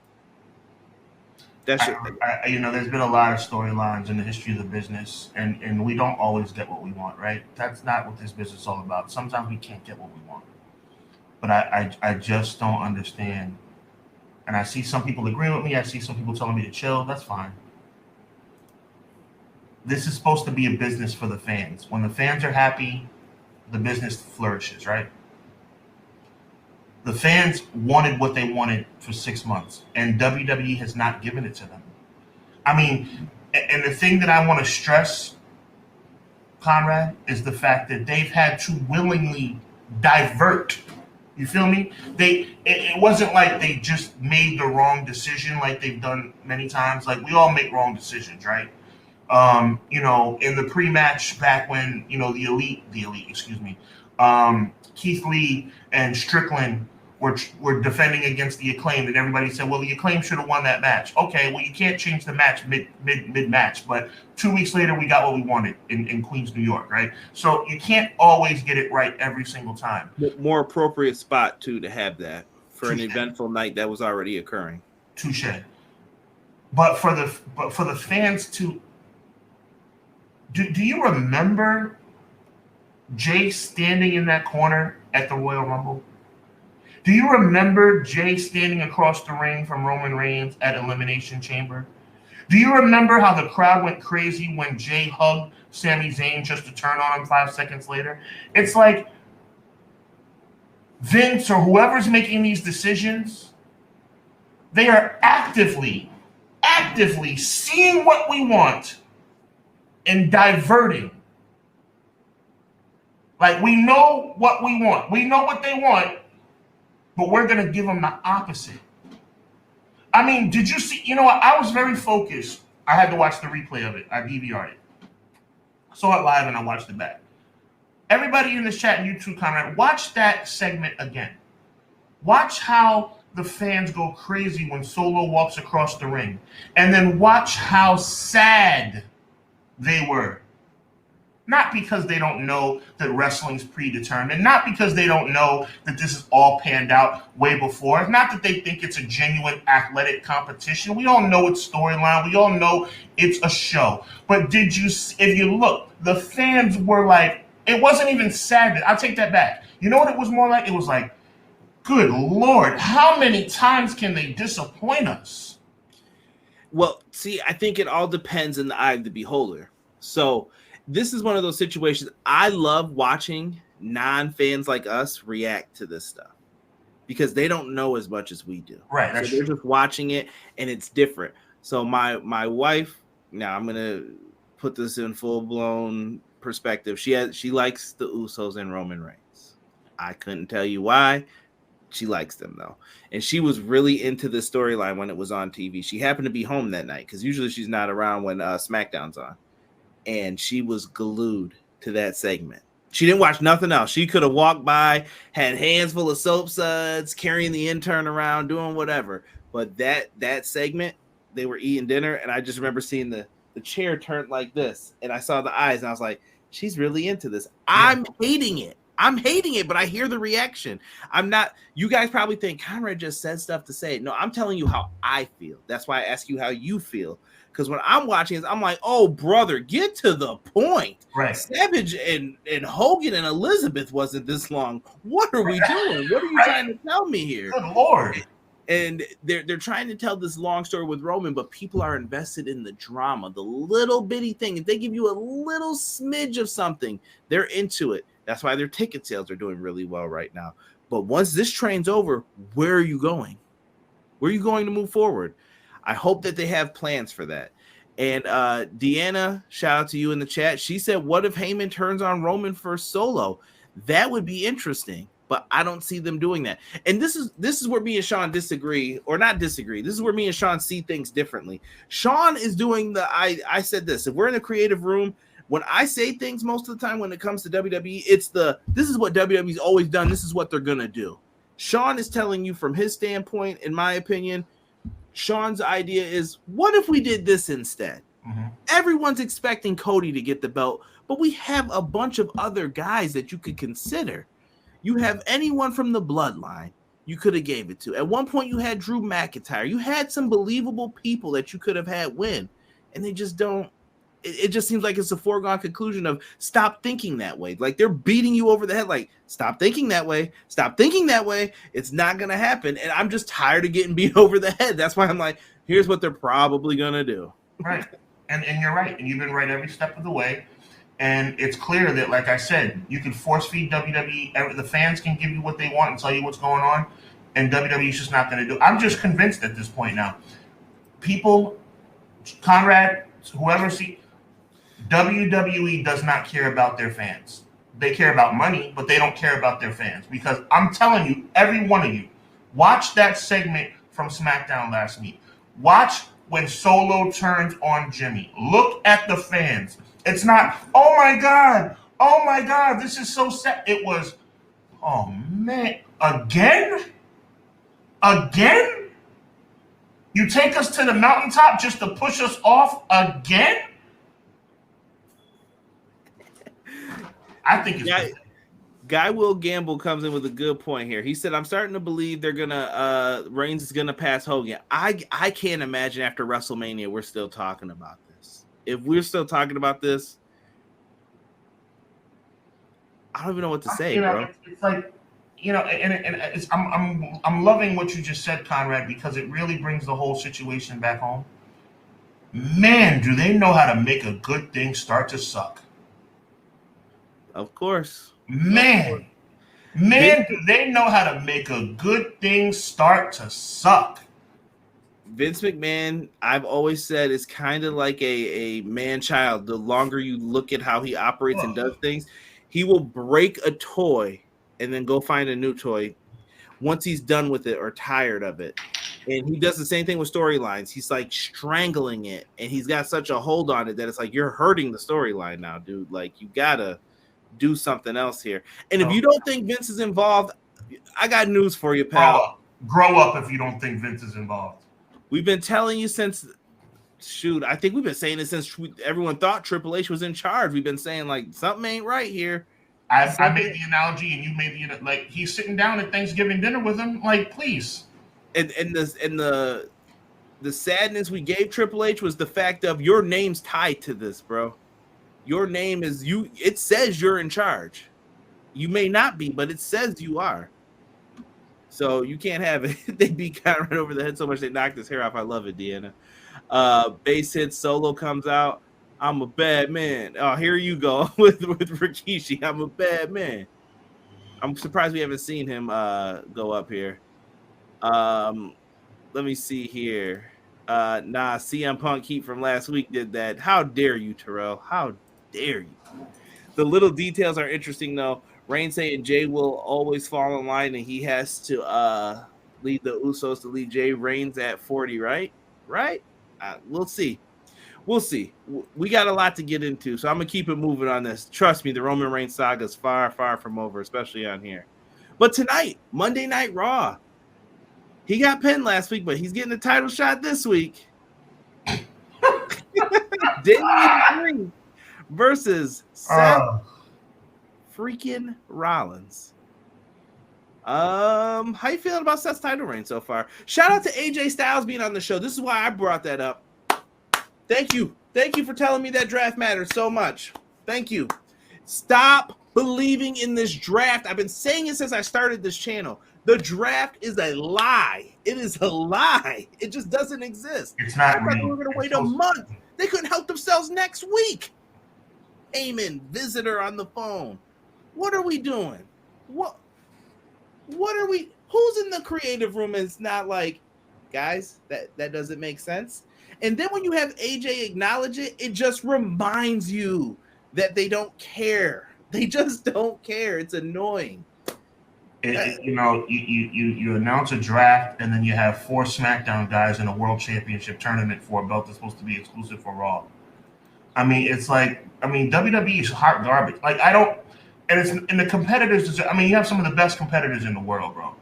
Speaker 3: That's
Speaker 4: there's been a lot of storylines in the history of the business, and we don't always get what we want, right? That's not what this business is all about. Sometimes we can't get what we want. But I just don't understand. And I see some people agreeing with me. I see some people telling me to chill. That's fine. This is supposed to be a business for the fans. When the fans are happy, the business flourishes, right? The fans wanted what they wanted for 6 months, and WWE has not given it to them. I mean, and the thing that I want to stress, Conrad, is the fact that they've had to willingly divert. You feel me? It wasn't like they just made the wrong decision like they've done many times. Like, we all make wrong decisions, right? In the pre-match back when, the elite, Keith Lee and Strickland were defending against the Acclaim, and everybody said, well, the Acclaim should have won that match. Okay, well, you can't change the match mid-match, but 2 weeks later, we got what we wanted in Queens, New York, right? So you can't always get it right every single time.
Speaker 3: More appropriate spot, too, to have that for an eventful night that was already occurring.
Speaker 4: Touche. But for the fans to... Do you remember Jay standing in that corner at the Royal Rumble? Do you remember Jay standing across the ring from Roman Reigns at Elimination Chamber? Do you remember how the crowd went crazy when Jay hugged Sami Zayn just to turn on him 5 seconds later? It's like Vince or whoever's making these decisions, they are actively seeing what we want and diverting. Like, we know what we want. We know what they want, but we're going to give them the opposite. I mean, did you see? You know what? I was very focused. I had to watch the replay of it. I DVR'd it. I saw it live and I watched it back. Everybody in this chat and YouTube comment, watch that segment again. Watch how the fans go crazy when Solo walks across the ring. And then watch how sad they were. Not because they don't know that wrestling's predetermined, not because they don't know that this is all panned out way before. It's not that they think it's a genuine athletic competition. We all know it's storyline. We all know it's a show. But if you look, the fans were like, it wasn't even sad. I'll take that back. You know what it was more like? It was like, good Lord, how many times can they disappoint us?
Speaker 3: Well, see, I think it all depends in the eye of the beholder. So this is one of those situations. I love watching non-fans like us react to this stuff because they don't know as much as we do.
Speaker 4: Right. That's
Speaker 3: so they're just watching it and it's different. So my wife, now I'm going to put this in full-blown perspective. She likes the Usos and Roman Reigns. I couldn't tell you why. She likes them, though. And she was really into this storyline when it was on TV. She happened to be home that night because usually she's not around when SmackDown's on. And she was glued to that segment. She didn't watch nothing else. She could have walked by, had hands full of soap suds, carrying the intern around, doing whatever. But that segment, they were eating dinner, and I just remember seeing the chair turned like this, and I saw the eyes, and I was like, she's really into this. I'm hating it. But I hear the reaction. I'm not. You guys probably think Conrad just said stuff to say. No, I'm telling you how I feel. That's why I ask you how you feel. Because when I'm watching this, I'm like, oh, brother, get to the point.
Speaker 4: Right.
Speaker 3: Savage and Hogan and Elizabeth wasn't this long. What are we doing? What are you trying to tell me here?
Speaker 4: Good Lord.
Speaker 3: And they're trying to tell this long story with Roman, but people are invested in the drama, the little bitty thing. If they give you a little smidge of something, they're into it. That's why their ticket sales are doing really well right now. But once this train's over, where are you going? Where are you going to move forward? I hope that they have plans for that. And Deanna, shout out to you in the chat. She said, what if Heyman turns on Roman for Solo? That would be interesting, but I don't see them doing that. And this is where me and Sean disagree, or not disagree. This is where me and Sean see things differently. Sean is doing I said this. If we're in a creative room, when I say things most of the time when it comes to WWE, this is what WWE's always done. This is what they're going to do. Sean is telling you from his standpoint, in my opinion, Sean's idea is, what if we did this instead? Mm-hmm. Everyone's expecting Cody to get the belt, but we have a bunch of other guys that you could consider. You have anyone from the Bloodline. you could have gave it to. At one point, you had Drew McIntyre. You had some believable people that you could have had win, and they just don't. It just seems like it's a foregone conclusion of stop thinking that way. Like they're beating you over the head. Like stop thinking that way. Stop thinking that way. It's not gonna happen. And I'm just tired of getting beat over the head. That's why I'm like, here's what they're probably gonna do.
Speaker 4: Right, and you're right, and you've been right every step of the way. And it's clear that, like I said, you can force feed WWE. The fans can give you what they want and tell you what's going on, and WWE's just not going to do it. I'm just convinced at this point now. People, Conrad, whoever WWE does not care about their fans. They care about money, but they don't care about their fans. Because I'm telling you, every one of you, watch that segment from SmackDown last week. Watch when Solo turns on Jimmy. Look at the fans. It's not, oh my God, this is so sad. It was, oh man, again? You take us to the mountaintop just to push us off again? I think it's
Speaker 3: Guy Will Gamble comes in with a good point here. He said, I'm starting to believe they're gonna Reigns is gonna pass Hogan. I can't imagine after WrestleMania we're still talking about this. If we're still talking about this, I don't even know what to say, bro.
Speaker 4: It's like, and it's, I'm loving what you just said, Conrad, because it really brings the whole situation back home. Man, do they know how to make a good thing start to suck?
Speaker 3: Of course.
Speaker 4: Man, do they know how to make a good thing start to suck?
Speaker 3: Vince McMahon, I've always said, is kind of like a man-child. The longer you look at how he operates and does things, he will break a toy and then go find a new toy once he's done with it or tired of it. And he does the same thing with storylines. He's like strangling it, and he's got such a hold on it that it's like you're hurting the storyline now, dude. Like you gotta do something else here. And if you don't think Vince is involved, I got news for you, pal.
Speaker 4: Grow up if you don't think Vince is involved.
Speaker 3: We've been telling you since, I think we've been saying it since everyone thought Triple H was in charge. We've been saying, like, something ain't right here.
Speaker 4: I made the analogy, and you made the, like, he's sitting down at Thanksgiving dinner with him. Like, please.
Speaker 3: And the sadness we gave Triple H was the fact of your name's tied to this, bro. Your name is you. It says you're in charge. You may not be, but it says you are. So you can't have it. They beat Conrad over the head so much they knocked his hair off. I love it, Deanna. Base hit Solo comes out. I'm a bad man. Oh, here you go with Rikishi. I'm a bad man. I'm surprised we haven't seen him go up here. Let me see here. CM Punk heat from last week did that. How dare you, Terrell? How dare you? The little details are interesting, though. Reigns saying Jay will always fall in line, and he has to lead the Usos to lead Jay Reigns at 40, right? Right? We'll see. We'll see. We got a lot to get into, so I'm going to keep it moving on this. Trust me, the Roman Reigns saga is far, far from over, especially on here. But tonight, Monday Night Raw, he got pinned last week, but he's getting a title shot this week. Damian Priest versus Seth freaking Rollins. How you feeling about Seth's title reign so far? Shout out to AJ Styles being on the show. This is why I brought that up. Thank you for telling me that draft matters so much. Thank you. Stop believing in this draft. I've been saying it since I started this channel. The draft is a lie. It is a lie. It just doesn't exist.
Speaker 4: It's not
Speaker 3: real. They were going to wait a month. They couldn't help themselves next week. Heyman, visitor on the phone. What are we doing? What are we? Who's in the creative room? And it's not like, guys, that doesn't make sense. And then when you have AJ acknowledge it, it just reminds you that they don't care. They just don't care. It's annoying.
Speaker 4: You announce a draft, and then you have 4 SmackDown guys in a World Championship tournament for a belt that's supposed to be exclusive for Raw. WWE is hot garbage. And the competitors, you have some of the best competitors in the world, bro.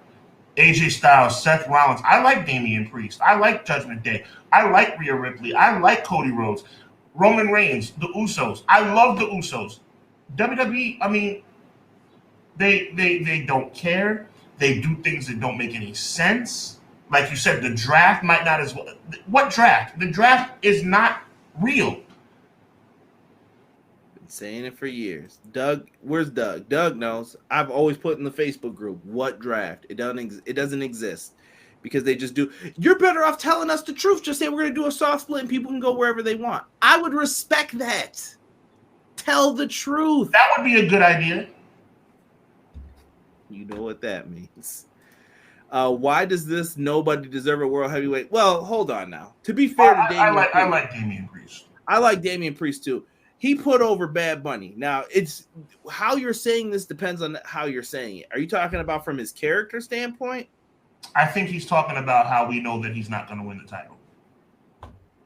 Speaker 4: AJ Styles, Seth Rollins. I like Damian Priest. I like Judgment Day. I like Rhea Ripley. I like Cody Rhodes. Roman Reigns, the Usos. I love the Usos. WWE, they don't care. They do things that don't make any sense. Like you said, the draft might not as well. What draft? The draft is not real.
Speaker 3: Been saying it for years. Doug, where's Doug? Doug knows. I've always put in the Facebook group, what draft? It doesn't exist. Because they just do. You're better off telling us the truth. Just say we're going to do a soft split and people can go wherever they want. I would respect that. Tell the truth.
Speaker 4: That would be a good idea.
Speaker 3: You know what that means. Why does this nobody deserve a world heavyweight? Well, hold on now. To be fair to Damian Priest,
Speaker 4: I like Damian Priest.
Speaker 3: I like Damian Priest too. He put over Bad Bunny. Now, it's how you're saying this depends on how you're saying it. Are you talking about from his character standpoint?
Speaker 4: I think he's talking about how we know that he's not going to win the title.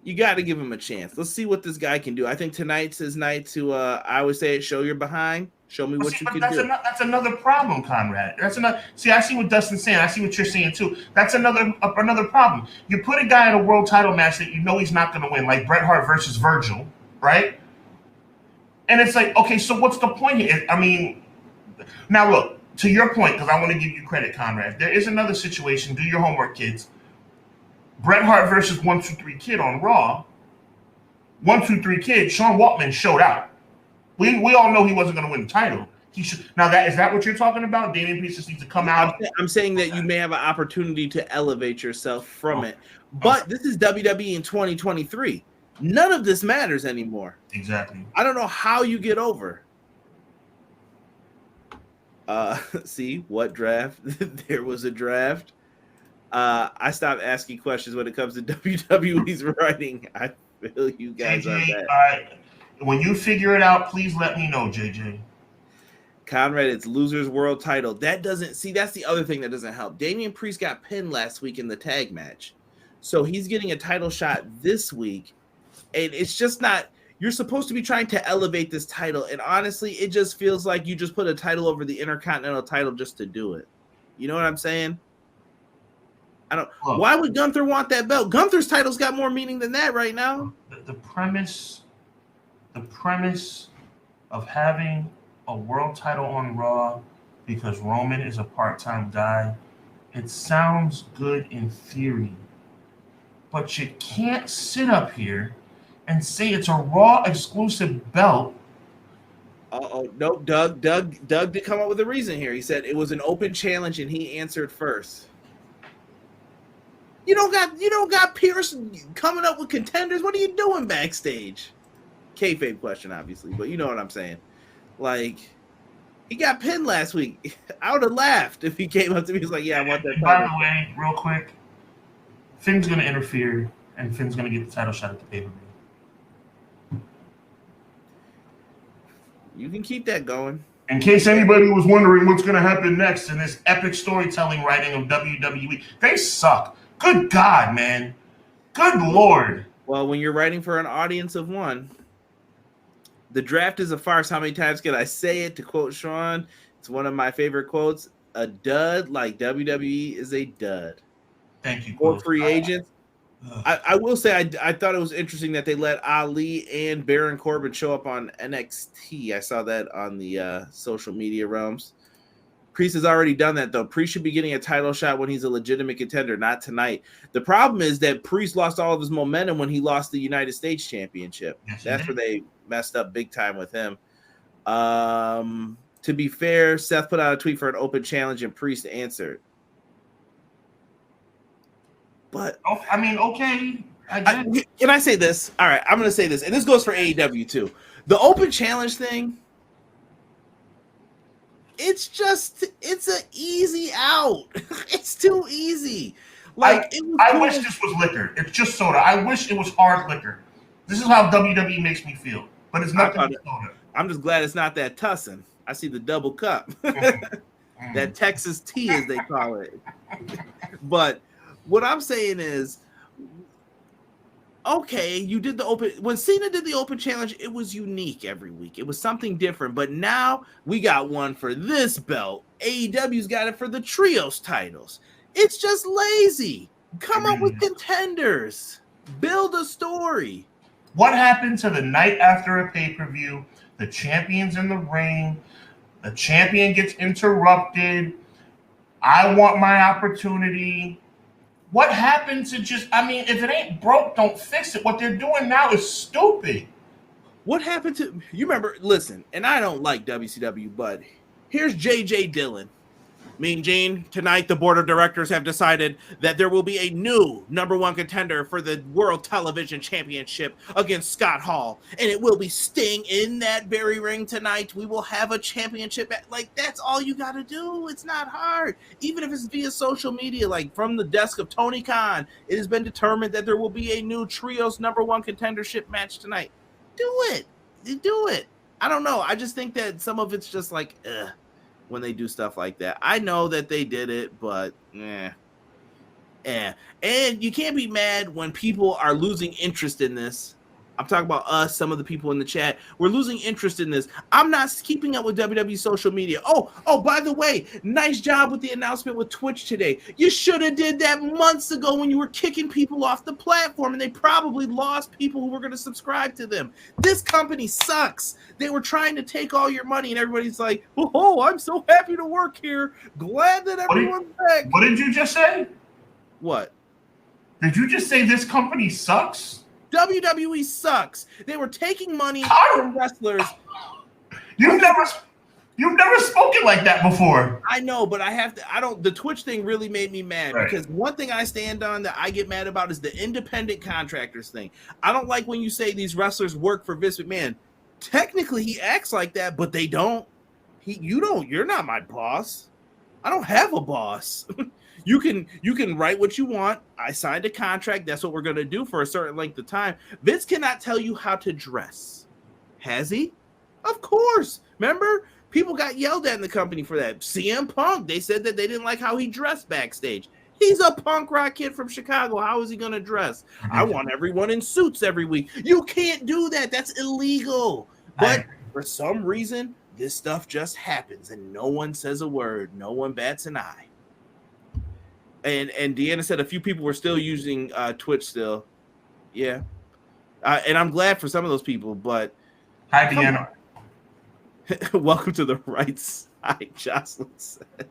Speaker 3: You got to give him a chance. Let's see what this guy can do. I think tonight's his night to, I always say it, show your behind. Show me what you can do.
Speaker 4: That's another problem, Conrad. That's another. See, I see what Dustin's saying. I see what you're saying too. That's another problem. You put a guy in a world title match that you know he's not going to win, like Bret Hart versus Virgil, right? And it's like, okay, so what's the point here? I mean, now look. To your point, because I want to give you credit, Conrad, there is another situation. Do your homework, kids. Bret Hart versus 1-2-3 Kid on Raw. 1-2-3 Kid, Sean Waltman showed out. We all know he wasn't going to win the title. He should. Now, is that what you're talking about? Damian Priest just needs to come out.
Speaker 3: I'm saying that you may have an opportunity to elevate yourself from it. But this is WWE in 2023. None of this matters anymore.
Speaker 4: Exactly.
Speaker 3: I don't know how you get over. See what draft? There was a draft. I stopped asking questions when it comes to WWE's writing. I feel you guys on that.
Speaker 4: All right. When you figure it out, please let me know, JJ.
Speaker 3: Conrad, it's loser's world title. That doesn't see. That's the other thing that doesn't help. Damian Priest got pinned last week in the tag match, so he's getting a title shot this week, and it's just not. You're supposed to be trying to elevate this title, and honestly, it just feels like you just put a title over the Intercontinental title just to do it. You know what I'm saying? I don't. Look, why would Gunther want that belt? Gunther's title's got more meaning than that right now.
Speaker 4: The premise of having a world title on Raw because Roman is a part-time guy, it sounds good in theory, but you can't sit up here and say it's a Raw exclusive belt.
Speaker 3: Nope. Doug did come up with a reason here. He said it was an open challenge and he answered first. You don't got Pierce coming up with contenders. What are you doing backstage? Kayfabe question, obviously, but you know what I'm saying. Like, he got pinned last week. I would have laughed if he came up to me and was like, "Yeah, I want that."
Speaker 4: By the way, real quick, Finn's going to interfere, and Finn's going to get the title shot at the pay-per-view.
Speaker 3: You can keep that going.
Speaker 4: In case anybody was wondering what's going to happen next in this epic storytelling writing of WWE, they suck. Good God, man. Good Lord.
Speaker 3: Well, when you're writing for an audience of one, the draft is a farce. How many times can I say it? To quote Sean, it's one of my favorite quotes. A dud like WWE is a dud.
Speaker 4: Thank you.
Speaker 3: For free agents. I will say I thought it was interesting that they let Ali and Baron Corbin show up on NXT. I saw that on the social media realms. Priest has already done that, though. Priest should be getting a title shot when he's a legitimate contender, not tonight. The problem is that Priest lost all of his momentum when he lost the United States Championship. Yes, that's where they messed up big time with him. To be fair, Seth put out a tweet for an open challenge and Priest answered. But
Speaker 4: I mean, okay.
Speaker 3: Can I say this? All right, I'm going to say this, and this goes for AEW too. The open challenge thing, it's an easy out. It's too easy. Like
Speaker 4: I wish this was liquor. It's just soda. I wish it was hard liquor. This is how WWE makes me feel, but it's nothing but soda.
Speaker 3: I'm just glad it's not that Tussin. I see the double cup, that Texas tea as they call it. But what I'm saying is, okay, you did the open. When Cena did the open challenge, it was unique every week. It was something different. But now we got one for this belt. AEW's got it for the trios titles. It's just lazy. Come up with contenders. Build a story.
Speaker 4: What happened to the night after a pay-per-view? The champion's in the ring. The champion gets interrupted. I want my opportunity. What happened to just, I mean, if it ain't broke, don't fix it. What they're doing now is stupid.
Speaker 3: What happened to, you remember, listen, and I don't like WCW, but here's JJ Dillon. Mean Gene, tonight the board of directors have decided that there will be a new number one contender for the World Television Championship against Scott Hall, and it will be Sting in that very ring tonight. We will have a championship. Like, that's all you got to do. It's not hard. Even if it's via social media, like from the desk of Tony Khan, it has been determined that there will be a new trios number one contendership match tonight. Do it. Do it. I don't know. I just think that some of it's just like, when they do stuff like that. I know that they did it, but And you can't be mad when people are losing interest in this. I'm talking about us, some of the people in the chat. We're losing interest in this. I'm not keeping up with WWE social media. Oh, by the way, nice job with the announcement with Twitch today. You should have did that months ago when you were kicking people off the platform, and they probably lost people who were going to subscribe to them. This company sucks. They were trying to take all your money, and everybody's like, oh, I'm so happy to work here. Glad that everyone's back.
Speaker 4: What did you just say?
Speaker 3: What?
Speaker 4: Did you just say this company sucks?
Speaker 3: WWE sucks. They were taking money from wrestlers.
Speaker 4: You've never spoken like that before.
Speaker 3: I know, but the Twitch thing really made me mad, right? Because one thing I stand on that I get mad about is the independent contractors thing. I don't like when you say these wrestlers work for Vince McMahon. Technically, he acts like that, but they don't. You're not my boss. I don't have a boss. You can write what you want. I signed a contract. That's what we're going to do for a certain length of time. Vince cannot tell you how to dress. Has he? Of course. Remember? People got yelled at in the company for that. CM Punk, they said that they didn't like how he dressed backstage. He's a punk rock kid from Chicago. How is he going to dress? I want everyone in suits every week. You can't do that. That's illegal. But for some reason, this stuff just happens, and no one says a word. No one bats an eye. And Deanna said a few people were still using Twitch still. Yeah. And I'm glad for some of those people, but...
Speaker 4: Hi, Deanna.
Speaker 3: Welcome to the right side, Jocelyn said.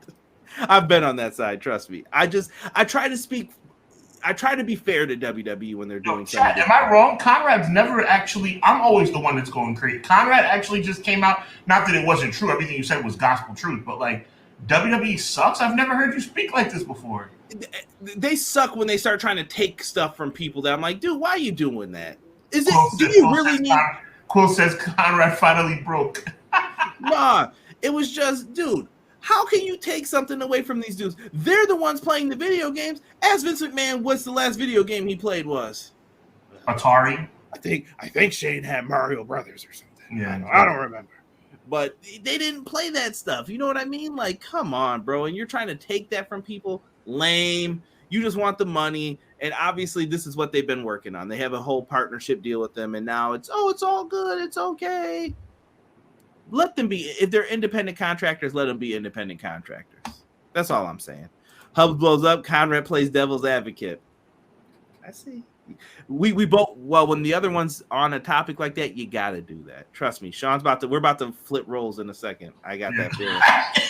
Speaker 3: I've been on that side, trust me. I try to be fair to WWE when they're doing something.
Speaker 4: Am I wrong? Conrad's never actually... I'm always the one that's going crazy. Conrad actually just came out... Not that it wasn't true. Everything you said was gospel truth, but like... WWE sucks? I've never heard you speak like this before.
Speaker 3: They suck when they start trying to take stuff from people that I'm like, dude, why are you doing that?
Speaker 4: Quill says Conrad finally broke.
Speaker 3: Nah, it was just, dude, how can you take something away from these dudes? They're the ones playing the video games. Ask Vince McMahon what's the last video game he played was.
Speaker 4: Atari?
Speaker 3: I think Shane had Mario Brothers or something.
Speaker 4: Yeah.
Speaker 3: I don't remember. But they didn't play that stuff. You know what I mean? Like, come on, bro. And you're trying to take that from people? Lame. You just want the money. And obviously, this is what they've been working on. They have a whole partnership deal with them. And now it's all good. It's okay. Let them be. If they're independent contractors, let them be independent contractors. That's all I'm saying. Hubbard blows up. Conrad plays devil's advocate. I see. We both, well, when the other one's on a topic like that, you got to do that. Trust me. We're about to flip roles in a second. I got that feeling.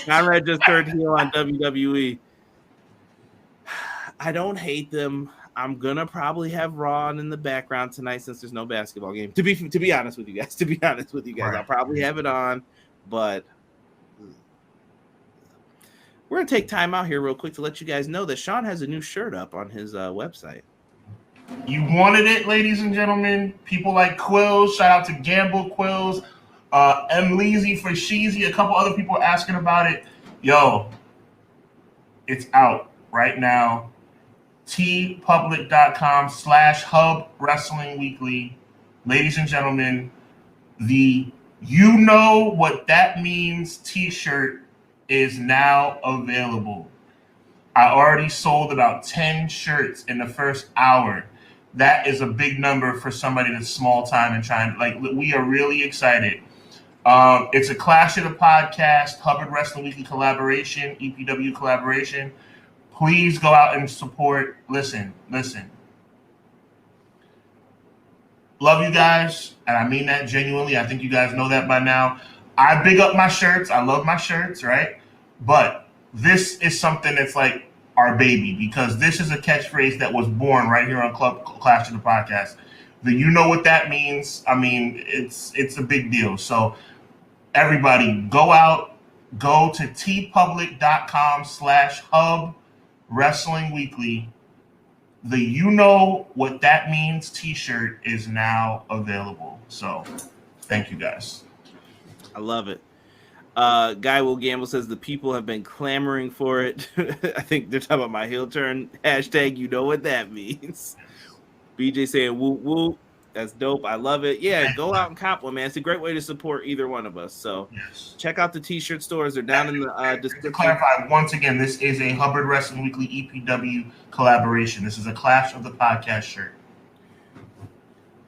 Speaker 3: Conrad just turned heel on WWE. I don't hate them. I'm going to probably have Raw in the background tonight since there's no basketball game. To be honest with you guys, right. I'll probably have it on, but we're going to take time out here real quick to let you guys know that Sean has a new shirt up on his website.
Speaker 4: You wanted it, ladies and gentlemen. People like Quills. Shout out to Gamble Quills. M. Leezy for Sheezy. A couple other people asking about it. Yo, it's out right now. tpublic.com/Hub Wrestling Weekly. Ladies and gentlemen, the You Know What That Means t-shirt is now available. I already sold about 10 shirts in the first hour. That is a big number for somebody that's small time and trying. Like, we are really excited. It's a Clash of the Podcast, Hubbard Wrestling Weekly collaboration, EPW collaboration. Please go out and support. Listen. Love you guys, and I mean that genuinely. I think you guys know that by now. I big up my shirts. I love my shirts, right? But this is something that's like our baby, because this is a catchphrase that was born right here on Clash of the Podcast. You know what that means? I mean, it's a big deal. So everybody, go to tpublic.com/hub wrestling weekly. The You Know What That Means t-shirt is now available. So thank you guys.
Speaker 3: I love it. Guy Will Gamble says the people have been clamoring for it. I think they're talking about my heel turn. Hashtag you know what that means. BJ saying woo woo. That's dope. I love it. Yeah, go out and cop one, man. It's a great way to support either one of us. So check out the t-shirt stores. They're down in the description.
Speaker 4: To clarify, once again, this is a Hubbard Wrestling Weekly EPW collaboration. This is a Clash of the Podcast shirt.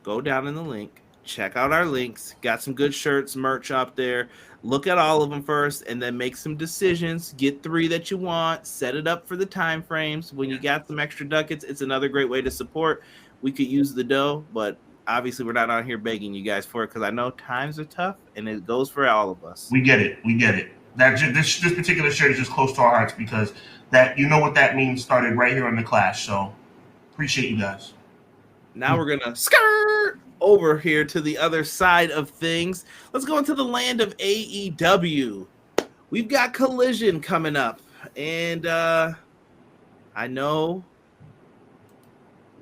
Speaker 3: Go down in the link. Check out our links. Got some good shirts, merch up there. Look at all of them first and then make some decisions. Get 3 that you want. Set it up for the time frames. When you got some extra ducats, it's another great way to support. We could use the dough, but obviously we're not on here begging you guys for it because I know times are tough and it goes for all of us.
Speaker 4: We get it. This particular shirt is just close to our hearts because that, you know what that means, started right here on the Clash. So appreciate you guys.
Speaker 3: Now we're going to skirt over here to the other side of things. Let's go into the land of AEW. We've got Collision coming up, and I know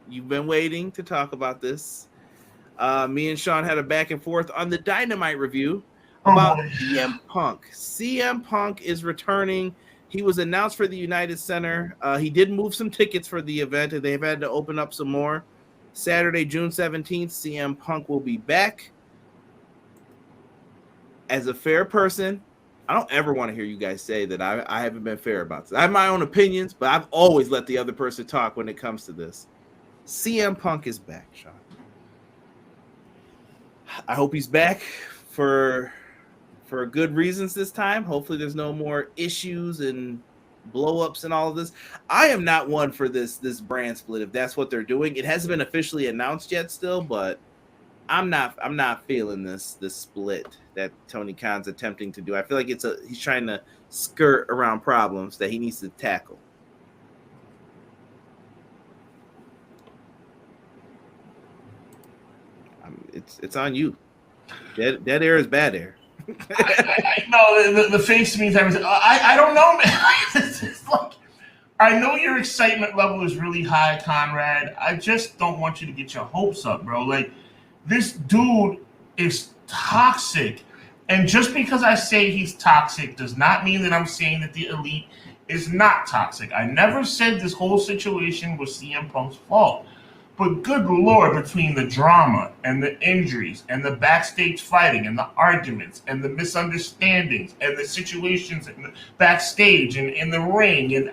Speaker 3: you've been waiting to talk about this. Me and Sean had a back and forth on the Dynamite review about CM Punk. CM Punk is returning. He was announced for the United Center. He did move some tickets for the event, and they've had to open up some more. Saturday, June 17th, CM Punk will be back. As a fair person, I don't ever want to hear you guys say that I haven't been fair about this. I have my own opinions, but I've always let the other person talk when it comes to this. CM Punk is back, Sean. I hope he's back for good reasons this time. Hopefully there's no more issues and blow-ups and all of this. I am not one for this brand split if that's what they're doing. It hasn't been officially announced yet still, but I'm not feeling this split that Tony Khan's attempting to do. I feel like he's trying to skirt around problems that he needs to tackle. It's on you. Dead air is bad air.
Speaker 4: No, the face means everything. I don't know, man. It's like, I know your excitement level is really high, Conrad. I just don't want you to get your hopes up, bro. Like, this dude is toxic. And just because I say he's toxic does not mean that I'm saying that the Elite is not toxic. I never said this whole situation was CM Punk's fault. But good Lord, between the drama and the injuries and the backstage fighting and the arguments and the misunderstandings and the situations in the backstage and in the ring and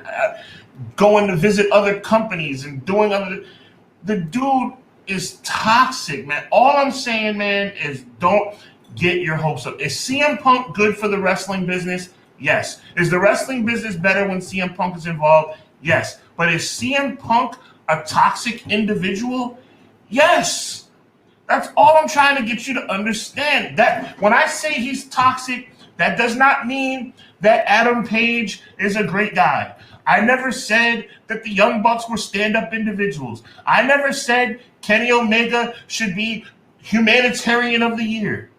Speaker 4: going to visit other companies and doing the dude is toxic, man. All I'm saying, man, is don't get your hopes up. Is CM Punk good for the wrestling business? Yes. Is the wrestling business better when CM Punk is involved? Yes. But is CM Punk a toxic individual? Yes. That's all I'm trying to get you to understand. That when I say he's toxic, that does not mean that Adam Page is a great guy. I never said that the Young Bucks were stand-up individuals. I never said Kenny Omega should be Humanitarian of the Year.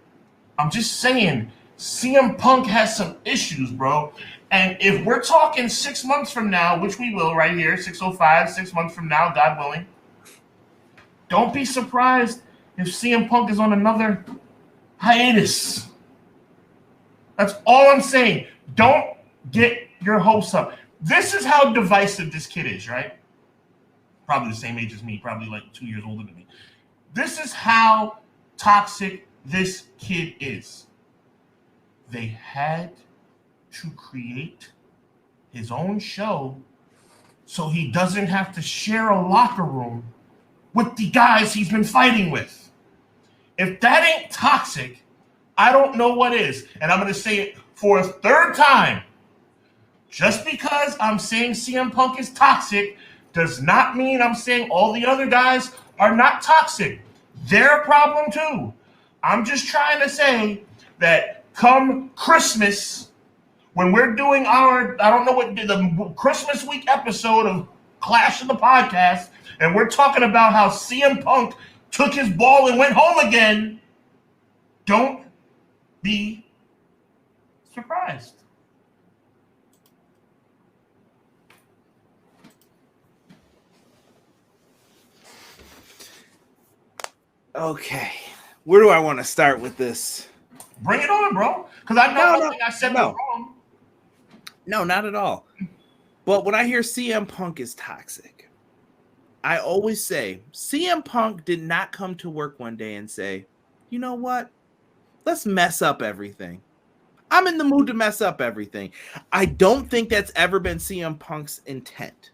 Speaker 4: I'm just saying CM Punk has some issues, bro. And if we're talking 6 months from now, which we will right here, 6:05, 6 months from now, God willing, don't be surprised if CM Punk is on another hiatus. That's all I'm saying. Don't get your hopes up. This is how divisive this kid is, right? Probably the same age as me, probably like 2 years older than me. This is how toxic this kid is. They had to create his own show so he doesn't have to share a locker room with the guys he's been fighting with. If that ain't toxic, I don't know what is. And I'm going to say it for a third time. Just because I'm saying CM Punk is toxic does not mean I'm saying all the other guys are not toxic. They're a problem too. I'm just trying to say that come Christmas, when we're doing our, I don't know what, the Christmas week episode of Clash of the Podcast, and we're talking about how CM Punk took his ball and went home again, don't be surprised.
Speaker 3: Okay, where do I want to start with this?
Speaker 4: Bring it on, bro. Because I know nothing I said was wrong.
Speaker 3: No, not at all. But when I hear CM Punk is toxic, I always say CM Punk did not come to work one day and say, you know what? Let's mess up everything. I'm in the mood to mess up everything. I don't think that's ever been CM Punk's intent.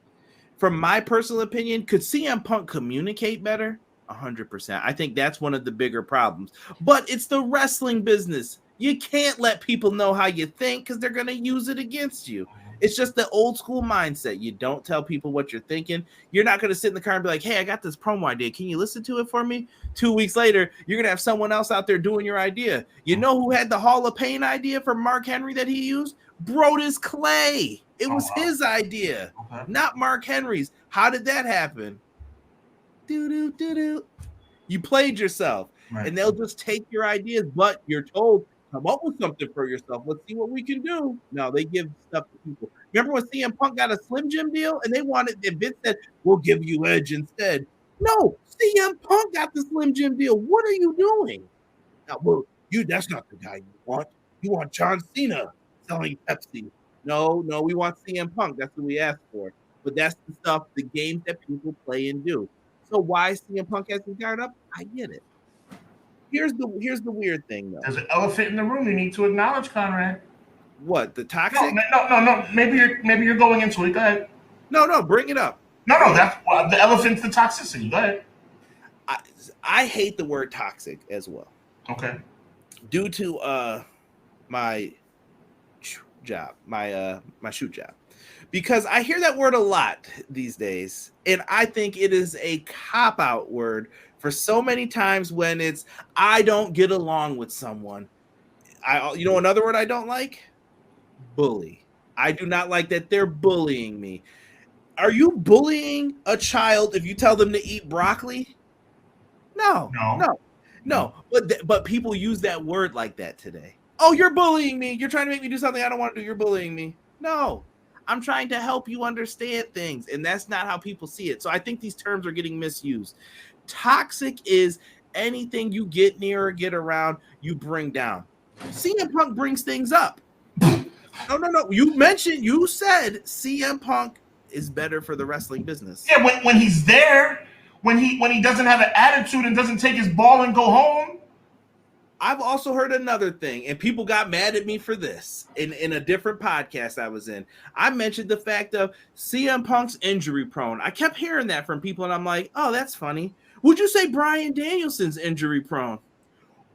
Speaker 3: From my personal opinion, could CM Punk communicate better? 100%. I think that's one of the bigger problems. But it's the wrestling business. You can't let people know how you think because they're going to use it against you. It's just the old school mindset. You don't tell people what you're thinking. You're not going to sit in the car and be like, hey, I got this promo idea. Can you listen to it for me? 2 weeks later, you're going to have someone else out there doing your idea. You know who had the Hall of Pain idea for Mark Henry that he used? Brodus Clay. It was his idea, not Mark Henry's. How did that happen? You played yourself, and they'll just take your ideas, but you're told, come up with something for yourself. Let's see what we can do. No, they give stuff to people. Remember when CM Punk got a Slim Jim deal, and Vince said, we'll give you Edge instead. No, CM Punk got the Slim Jim deal. What are you doing? Now, that's not the guy you want. You want John Cena selling Pepsi. No, we want CM Punk. That's what we asked for. But that's the stuff, the games that people play and do. So why CM Punk has his guard up? I get it. Here's the weird thing, though.
Speaker 4: There's an elephant in the room you need to acknowledge, Conrad.
Speaker 3: What, the toxic?
Speaker 4: No. Maybe you're going into it. Go ahead.
Speaker 3: No, bring it up.
Speaker 4: No. That's the elephant's the toxicity. Go ahead.
Speaker 3: I hate the word toxic as well.
Speaker 4: Okay.
Speaker 3: Due to my job, my shoot job. Because I hear that word a lot these days, and I think it is a cop-out word for so many times when it's, I don't get along with someone. You know another word I don't like? Bully. I do not like that they're bullying me. Are you bullying a child if you tell them to eat broccoli? No. But people use that word like that today. Oh, you're bullying me. You're trying to make me do something I don't want to do. You're bullying me. No. I'm trying to help you understand things, and that's not how people see it. So I think these terms are getting misused. Toxic is anything you get near or get around, you bring down. CM Punk brings things up. No. You said CM Punk is better for the wrestling business.
Speaker 4: Yeah, when he's there, when he doesn't have an attitude and doesn't take his ball and go home.
Speaker 3: I've also heard another thing, and people got mad at me for this in a different podcast I was in. I mentioned the fact of CM Punk's injury prone. I kept hearing that from people, and I'm like, oh, that's funny. Would you say Bryan Danielson's injury prone?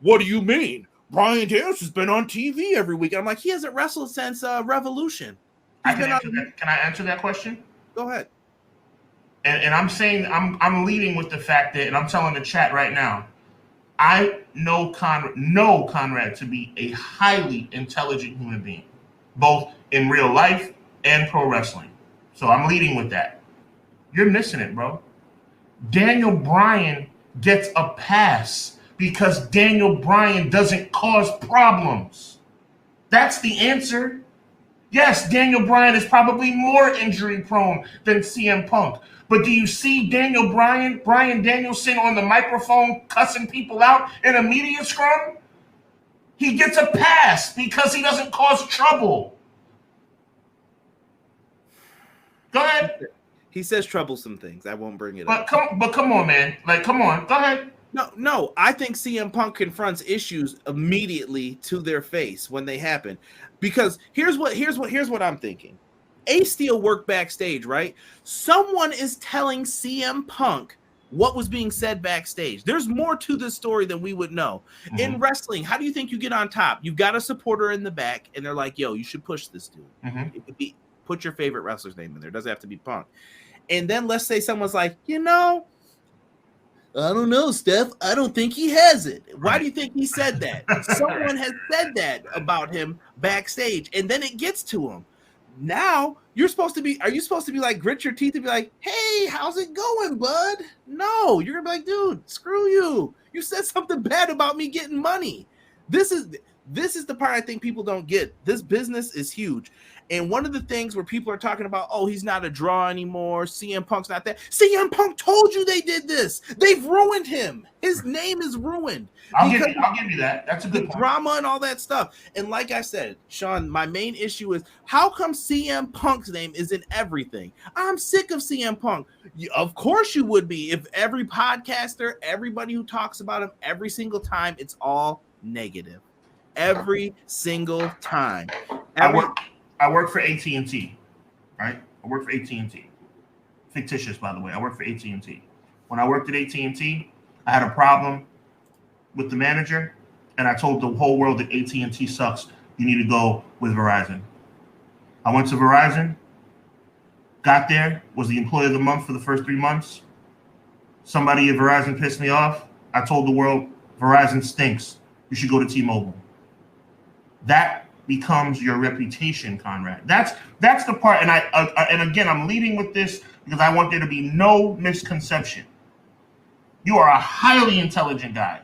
Speaker 3: What do you mean? Bryan Danielson's been on TV every week. I'm like, he hasn't wrestled since Revolution.
Speaker 4: Can I answer that question?
Speaker 3: Go ahead.
Speaker 4: And I'm saying I'm leading with the fact that, and I'm telling the chat right now, I know Conrad to be a highly intelligent human being, both in real life and pro wrestling. So I'm leading with that. You're missing it, bro. Daniel Bryan gets a pass because Daniel Bryan doesn't cause problems. That's the answer. Yes, Daniel Bryan is probably more injury prone than CM Punk. But do you see Bryan Danielson on the microphone cussing people out in a media scrum? He gets a pass because he doesn't cause trouble. Go ahead.
Speaker 3: He says troublesome things. I won't bring it up.
Speaker 4: But come on, man. Come on. Go ahead.
Speaker 3: No. I think CM Punk confronts issues immediately to their face when they happen. Because here's what I'm thinking. Ace Steel worked backstage, right? Someone is telling CM Punk what was being said backstage. There's more to this story than we would know. Mm-hmm. In wrestling, how do you think you get on top? You've got a supporter in the back, and they're like, yo, you should push this dude. Mm-hmm. It could be, put your favorite wrestler's name in there. It doesn't have to be Punk. And then let's say someone's like, I don't know, Steph. I don't think he has it. Why do you think he said that? Someone has said that about him backstage, and then it gets to him. Now you're supposed to be. Are you supposed to be like grit your teeth and be like, "Hey, how's it going, bud?" No, you're gonna be like, "Dude, screw you. You said something bad about me getting money." This is the part I think people don't get. This business is huge. And one of the things where people are talking about, oh, he's not a draw anymore. CM Punk's not that. CM Punk told you they did this. They've ruined him. His name is ruined.
Speaker 4: I'll give you that. That's a good point.
Speaker 3: Drama and all that stuff. And like I said, Sean, my main issue is how come CM Punk's name is in everything? I'm sick of CM Punk. Of course you would be if every podcaster, everybody who talks about him every single time, it's all negative. Every single time.
Speaker 4: I work for AT&T, right? I work for AT&T. Fictitious, by the way. I work for AT&T. When I worked at AT&T, I had a problem with the manager, and I told the whole world that AT&T sucks. You need to go with Verizon. I went to Verizon, got there, was the employee of the month for the first 3 months. Somebody at Verizon pissed me off. I told the world, Verizon stinks. You should go to T-Mobile. That becomes your reputation, Conrad. That's the part, and and again, I'm leading with this because I want there to be no misconception. You are a highly intelligent guy,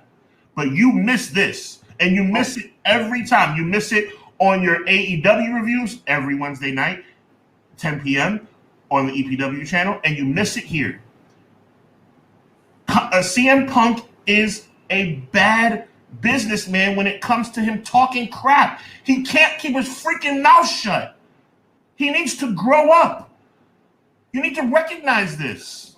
Speaker 4: but you miss this, and you miss it every time. You miss it on your AEW reviews every Wednesday night, 10 p.m. on the EPW channel, and you miss it here. CM Punk is a bad businessman when it comes to him talking crap. He can't keep his freaking mouth shut. He needs to grow up. You need to recognize this.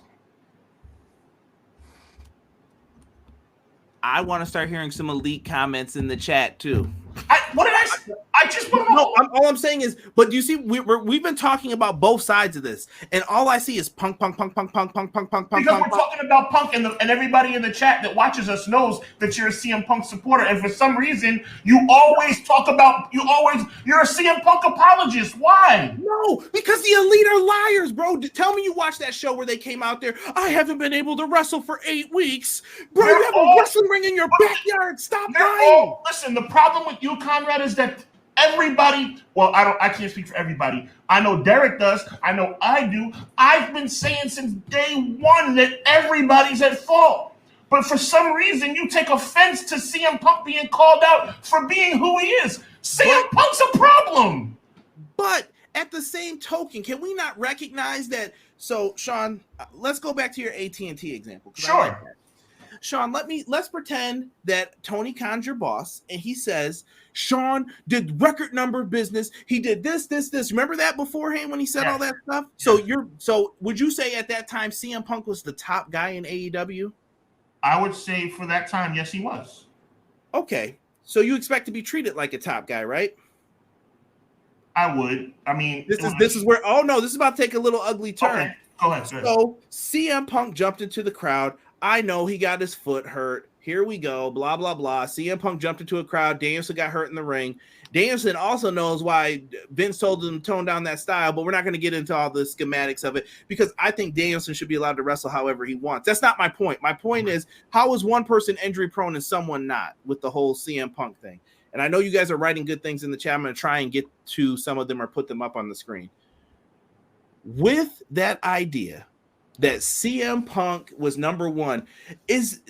Speaker 3: I want to start hearing some elite comments in the chat too.
Speaker 4: What did I say? I just want to know.
Speaker 3: All I'm saying is, but you see, we've been talking about both sides of this, and all I see is Punk.
Speaker 4: Because we're talking about Punk, and everybody in the chat that watches us knows that you're a CM Punk supporter, and for some reason, you're a CM Punk apologist. Why?
Speaker 3: No, because the elite are liars, bro. Tell me you watched that show where they came out there. I haven't been able to wrestle for 8 weeks, bro. You have a wrestling ring in your backyard. Stop lying.
Speaker 4: Listen, the problem with you, Conrad, is that everybody, I can't speak for everybody. I know Derek does. I know I do. I've been saying since day one that everybody's at fault. But for some reason, you take offense to CM Punk being called out for being who he is. CM Punk's a problem.
Speaker 3: But at the same token, can we not recognize that? So, Sean, let's go back to your AT&T example.
Speaker 4: Sure.
Speaker 3: Sean, let's pretend that Tony Khan's your boss, and he says, Sean did record number business. He did this. Remember that beforehand when he said all that stuff? So would you say at that time CM Punk was the top guy in AEW?
Speaker 4: I would say for that time, yes, he was.
Speaker 3: Okay. So you expect to be treated like a top guy, right?
Speaker 4: I would. I mean,
Speaker 3: this is where this is about to take a little ugly turn.
Speaker 4: Okay. Go ahead.
Speaker 3: So CM Punk jumped into the crowd. I know he got his foot hurt. Here we go. Blah, blah, blah. CM Punk jumped into a crowd. Danielson got hurt in the ring. Danielson also knows why Vince told him to tone down that style, but we're not going to get into all the schematics of it because I think Danielson should be allowed to wrestle however he wants. That's not my point. My point is, how is one person injury prone and someone not with the whole CM Punk thing? And I know you guys are writing good things in the chat. I'm going to try and get to some of them or put them up on the screen. With that idea that CM Punk was number one,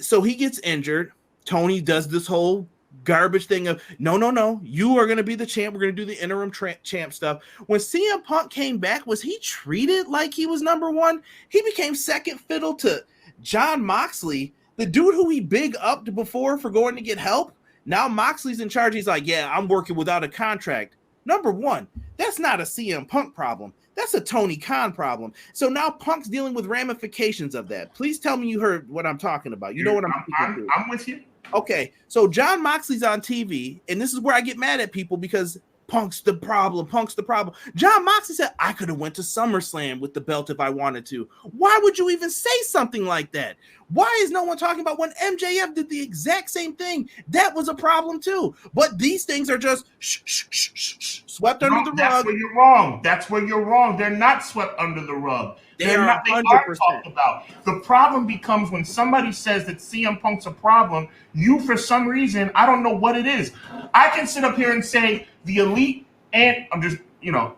Speaker 3: so he gets injured. Tony does this whole garbage thing of, no, you are going to be the champ. We're going to do the interim champ stuff. When CM Punk came back, was he treated like he was number one? He became second fiddle to Jon Moxley, the dude who he big upped before for going to get help. Now Moxley's in charge. He's like, yeah, I'm working without a contract. Number one, that's not a CM Punk problem. That's a Tony Khan problem. So now Punk's dealing with ramifications of that. Please tell me you heard what I'm talking about. You know what
Speaker 4: I'm with you.
Speaker 3: Okay, so Jon Moxley's on TV, and this is where I get mad at people because Punk's the problem. John Moxley said, I could have went to SummerSlam with the belt if I wanted to. Why would you even say something like that? Why is no one talking about when MJF did the exact same thing? That was a problem too. But these things are just swept under the rug.
Speaker 4: That's where you're wrong. They're not swept under the rug. They are talked about. The problem becomes when somebody says that CM Punk's a problem, you, for some reason, I don't know what it is. I can sit up here and say the Elite and I'm just,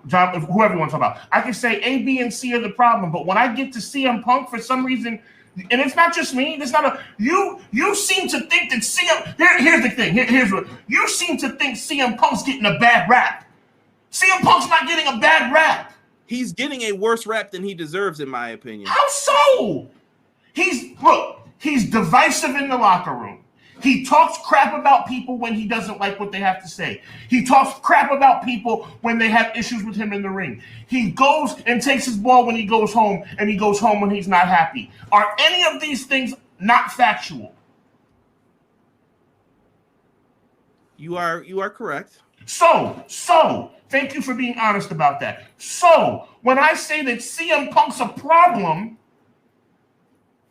Speaker 4: John, whoever you want to talk about. I can say A, B, and C are the problem, but when I get to CM Punk, for some reason, and it's not just me. It's not you seem to think that CM. Here's the thing. Here's what you seem to think. CM Punk's getting a bad rap. CM Punk's not getting a bad rap.
Speaker 3: He's getting a worse rap than he deserves, in my opinion.
Speaker 4: How so? He's divisive in the locker room. He talks crap about people when he doesn't like what they have to say. He talks crap about people when they have issues with him in the ring. He goes and takes his ball when he goes home, and he goes home when he's not happy. Are any of these things not factual?
Speaker 3: You are correct.
Speaker 4: So, thank you for being honest about that. So, when I say that CM Punk's a problem,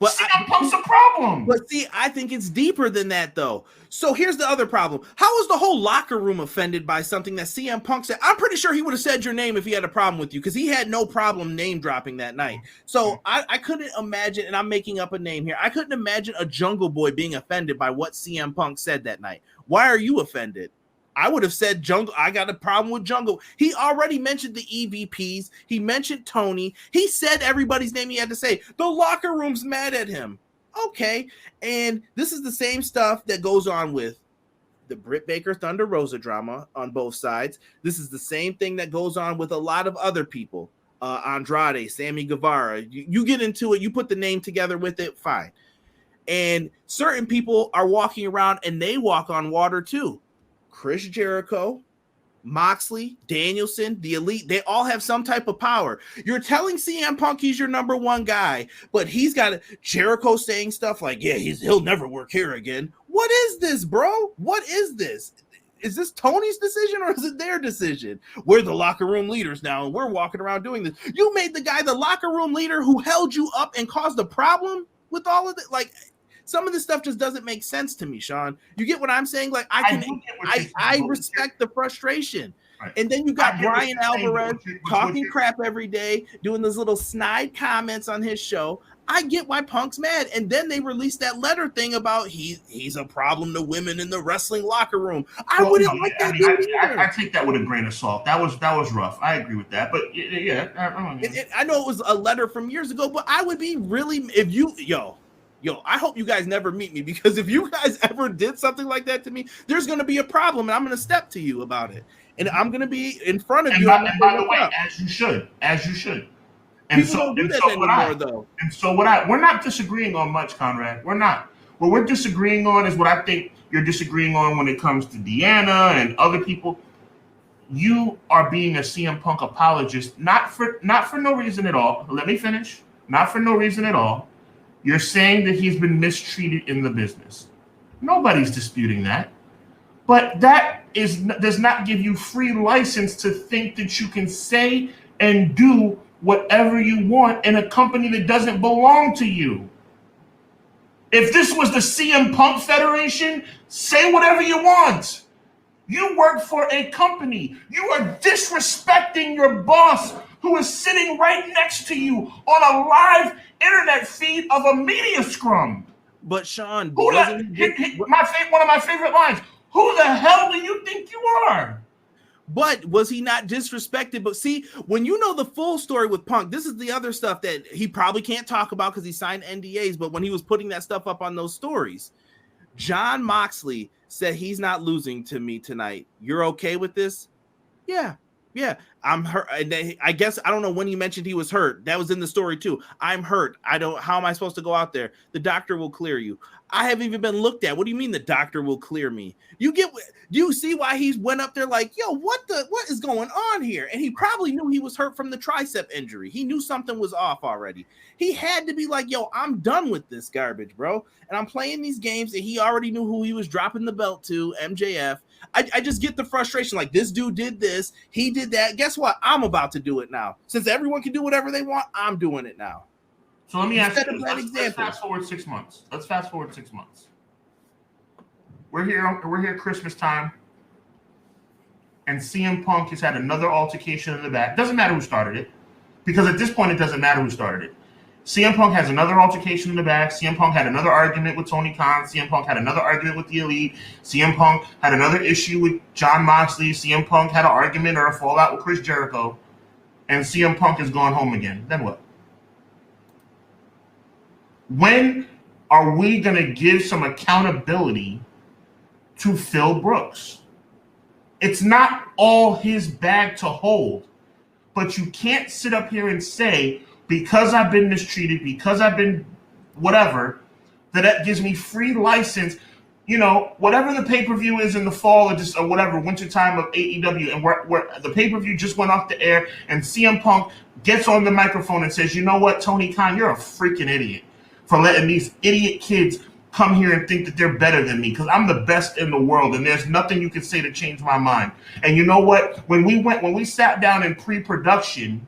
Speaker 4: CM Punk's a problem.
Speaker 3: But see, I think it's deeper than that, though. So here's the other problem. How was the whole locker room offended by something that CM Punk said? I'm pretty sure he would have said your name if he had a problem with you, because he had no problem name dropping that night. So I couldn't imagine, and I'm making up a name here, I couldn't imagine a Jungle Boy being offended by what CM Punk said that night. Why are you offended? I would have said Jungle. I got a problem with Jungle. He already mentioned the EVPs. He mentioned Tony. He said everybody's name he had to say. The locker room's mad at him. Okay. And this is the same stuff that goes on with the Britt Baker Thunder Rosa drama on both sides. This is the same thing that goes on with a lot of other people. Andrade, Sammy Guevara. You get into it. You put the name together with it. Fine. And certain people are walking around and they walk on water too. Chris Jericho, Moxley, Danielson, the Elite, they all have some type of power. You're telling CM Punk he's your number one guy, but he's got Jericho saying stuff like, yeah, he'll never work here again. What is this, bro? What is this? Is this Tony's decision or is it their decision? We're the locker room leaders now, and we're walking around doing this. You made the guy the locker room leader who held you up and caused a problem with all of it. Like, some of this stuff just doesn't make sense to me, Sean. You get what I'm saying? Like, I respect the frustration. Right. And then you got Brian Alvarez talking crap every day, doing those little snide comments on his show. I get why Punk's mad. And then they released that letter thing about he's a problem to women in the wrestling locker room. I
Speaker 4: take that with a grain of salt. That was rough. I agree with that. But yeah,
Speaker 3: I know it was a letter from years ago, but I would be really, if you, I hope you guys never meet me, because if you guys ever did something like that to me, there's going to be a problem, and I'm going to step to you about it. And I'm going to be in front of you.
Speaker 4: By the way, as you should. And
Speaker 3: people don't do that anymore, though.
Speaker 4: And so we're not disagreeing on much, Conrad. We're not. What we're disagreeing on is what I think you're disagreeing on when it comes to Deanna and other people. You are being a CM Punk apologist, not for no reason at all. Let me finish. Not for no reason at all. You're saying that he's been mistreated in the business. Nobody's disputing that. But that does not give you free license to think that you can say and do whatever you want in a company that doesn't belong to you. If this was the CM Punk Federation, say whatever you want. You work for a company. You are disrespecting your boss, who is sitting right next to you on a live internet feed of a media scrum.
Speaker 3: But Sean,
Speaker 4: one of my favorite lines. Who the hell do you think you are?
Speaker 3: But was he not disrespected? But see, when you know the full story with Punk, this is the other stuff that he probably can't talk about because he signed NDAs. But when he was putting that stuff up on those stories, John Moxley said he's not losing to me tonight. You're okay with this? Yeah. I'm hurt. I guess I don't know when he mentioned he was hurt. That was in the story too. I'm hurt. How am I supposed to go out there? The doctor will clear you. I haven't even been looked at. What do you mean the doctor will clear me? Do you see why he went up there like, yo, what is going on here? And he probably knew he was hurt from the tricep injury. He knew something was off already. He had to be like, yo, I'm done with this garbage, bro. And I'm playing these games, and he already knew who he was dropping the belt to, MJF. I just get the frustration. Like, this dude did this, he did that. Guess what? I'm about to do it now. Since everyone can do whatever they want, I'm doing it now.
Speaker 4: So let me ask you this. Let's fast forward 6 months. We're here Christmas time, and CM Punk has had another altercation in the back. Doesn't matter who started it, because at this point it doesn't matter who started it. CM Punk has another altercation in the back. CM Punk had another argument with Tony Khan. CM Punk had another argument with the Elite. CM Punk had another issue with Jon Moxley. CM Punk had an argument or a fallout with Chris Jericho. And CM Punk is going home again. Then what? When are we going to give some accountability to Phil Brooks? It's not all his bag to hold. But you can't sit up here and say, because I've been mistreated, because I've been whatever, that gives me free license. You know, whatever the pay-per-view is in the fall or whatever, wintertime of AEW, and where the pay-per-view just went off the air, and CM Punk gets on the microphone and says, you know what, Tony Khan, you're a freaking idiot for letting these idiot kids come here and think that they're better than me because I'm the best in the world and there's nothing you can say to change my mind. And you know what? When we sat down in pre-production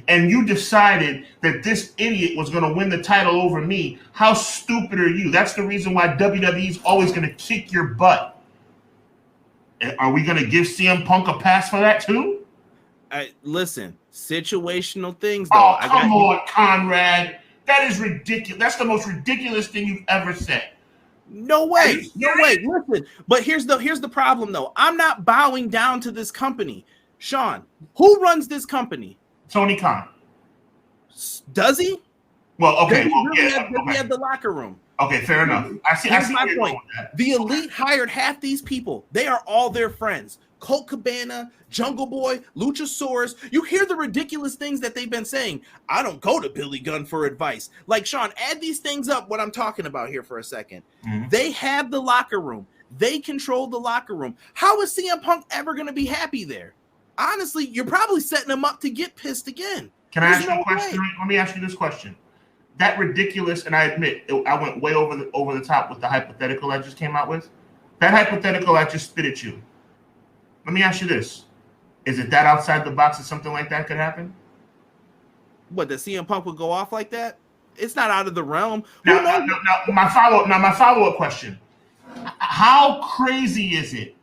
Speaker 4: and you decided that this idiot was going to win the title over me, how stupid are you? That's the reason why WWE is always going to kick your butt. And are we going to give CM Punk a pass for that too?
Speaker 3: Listen, situational things though.
Speaker 4: Oh, come on, Conrad. That is ridiculous. That's the most ridiculous thing you've ever said.
Speaker 3: No way. No way. Listen, but here's the problem though. I'm not bowing down to this company. Sean, who runs this company?
Speaker 4: Tony Khan.
Speaker 3: Does he?
Speaker 4: Well, okay.
Speaker 3: He had the locker room.
Speaker 4: Okay, fair enough. I see
Speaker 3: my point. The Elite hired half these people. They are all their friends. Colt Cabana, Jungle Boy, Luchasaurus. You hear the ridiculous things that they've been saying. I don't go to Billy Gunn for advice. Like, Sean, add these things up, what I'm talking about here for a second. Mm-hmm. They have the locker room. They control the locker room. How is CM Punk ever going to be happy there? Honestly, you're probably setting him up to get pissed again.
Speaker 4: Can I ask you a question? Let me ask you this question. That ridiculous, and I admit, I went way over the top with the hypothetical I just came out with. That hypothetical I just spit at you. Let me ask you this. Is it that outside the box that something like that could happen?
Speaker 3: What, that CM Punk would go off like that? It's not out of the realm.
Speaker 4: Now, my follow-up question. How crazy is it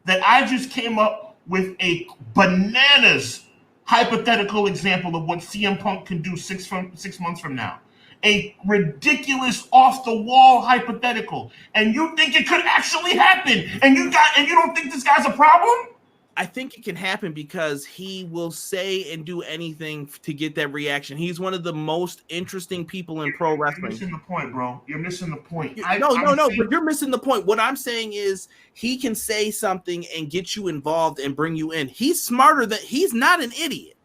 Speaker 4: that I just came up with a bananas hypothetical example of what CM Punk can do 6 months from now? A ridiculous off-the-wall hypothetical, and you think it could actually happen, and you don't think this guy's a problem?
Speaker 3: I think it can happen because he will say and do anything to get that reaction. He's one of the most interesting people in pro wrestling.
Speaker 4: You're missing the point, bro. You're missing the point.
Speaker 3: But you're missing the point. What I'm saying is he can say something and get you involved and bring you in. He's smarter than he's not an idiot.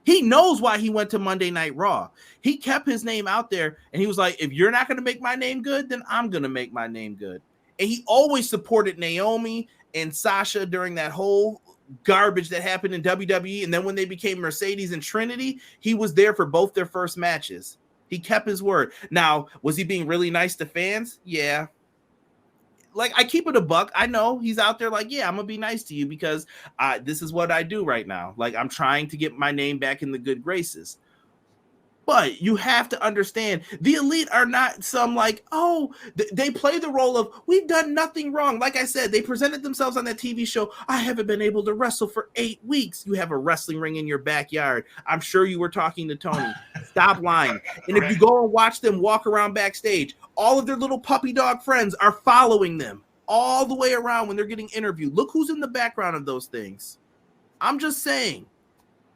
Speaker 3: He knows why he went to Monday Night Raw. He kept his name out there, and he was like, if you're not going to make my name good, then I'm going to make my name good. And he always supported Naomi and Sasha during that whole garbage that happened in WWE. And then when they became Mercedes and Trinity, he was there for both their first matches. He kept his word. Now, was he being really nice to fans? Yeah. Like, I keep it a buck. I know he's out there like, yeah, I'm going to be nice to you because this is what I do right now. Like, I'm trying to get my name back in the good graces. But you have to understand, the Elite are not some like, oh, they play the role of, we've done nothing wrong. Like I said, they presented themselves on that TV show. I haven't been able to wrestle for 8 weeks. You have a wrestling ring in your backyard. I'm sure you were talking to Tony. Stop lying. And if you go and watch them walk around backstage, all of their little puppy dog friends are following them all the way around when they're getting interviewed. Look who's in the background of those things. I'm just saying.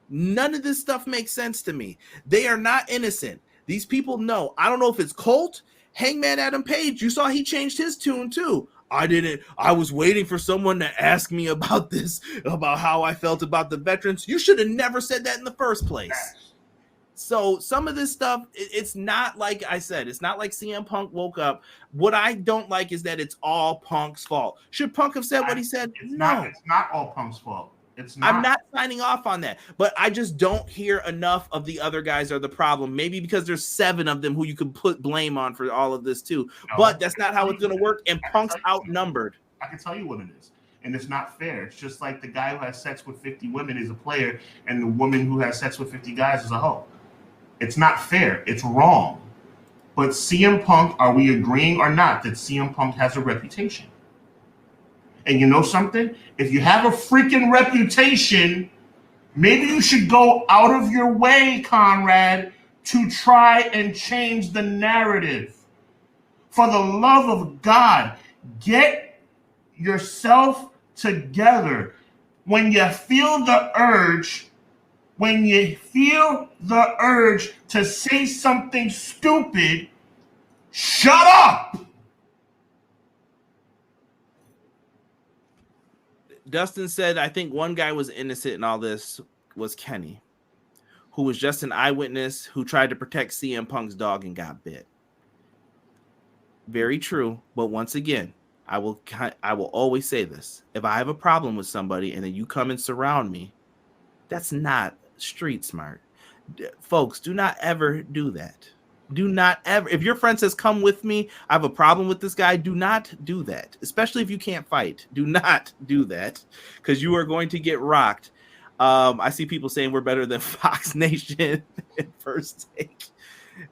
Speaker 3: None of this stuff makes sense to me. They are not innocent. These people know. I don't know if it's Colt, Hangman Adam Page. You saw he changed his tune too. I was waiting for someone to ask me about this, about how I felt about the veterans. You should have never said that in the first place. So some of this stuff, it's not like I said, it's not like CM Punk woke up. What I don't like is that it's all Punk's fault. Should Punk have said what he said?
Speaker 4: No. It's not all Punk's fault. It's not.
Speaker 3: I'm not signing off on that, but I just don't hear enough of the other guys are the problem. Maybe because there's 7 of them who you could put blame on for all of this too. No, but that's not how it's going to work, and Punk's outnumbered.
Speaker 4: I can tell you what it is, and it's not fair. It's just like the guy who has sex with 50 women is a player, and the woman who has sex with 50 guys is a hoe. It's not fair. It's wrong. But CM Punk, are we agreeing or not that CM Punk has a reputation? And you know something? If you have a freaking reputation, maybe you should go out of your way, Conrad, to try and change the narrative. For the love of God, get yourself together. When you feel the urge, to say something stupid, shut up.
Speaker 3: Dustin said, I think one guy was innocent in all this was Kenny, who was just an eyewitness who tried to protect CM Punk's dog and got bit. Very true. But once again, I will always say this. If I have a problem with somebody and then you come and surround me, that's not street smart. Folks, do not ever do that. Do not ever. If your friend says, come with me, I have a problem with this guy, do not do that. Especially if you can't fight. Do not do that because you are going to get rocked. I see people saying we're better than Fox Nation in First Take.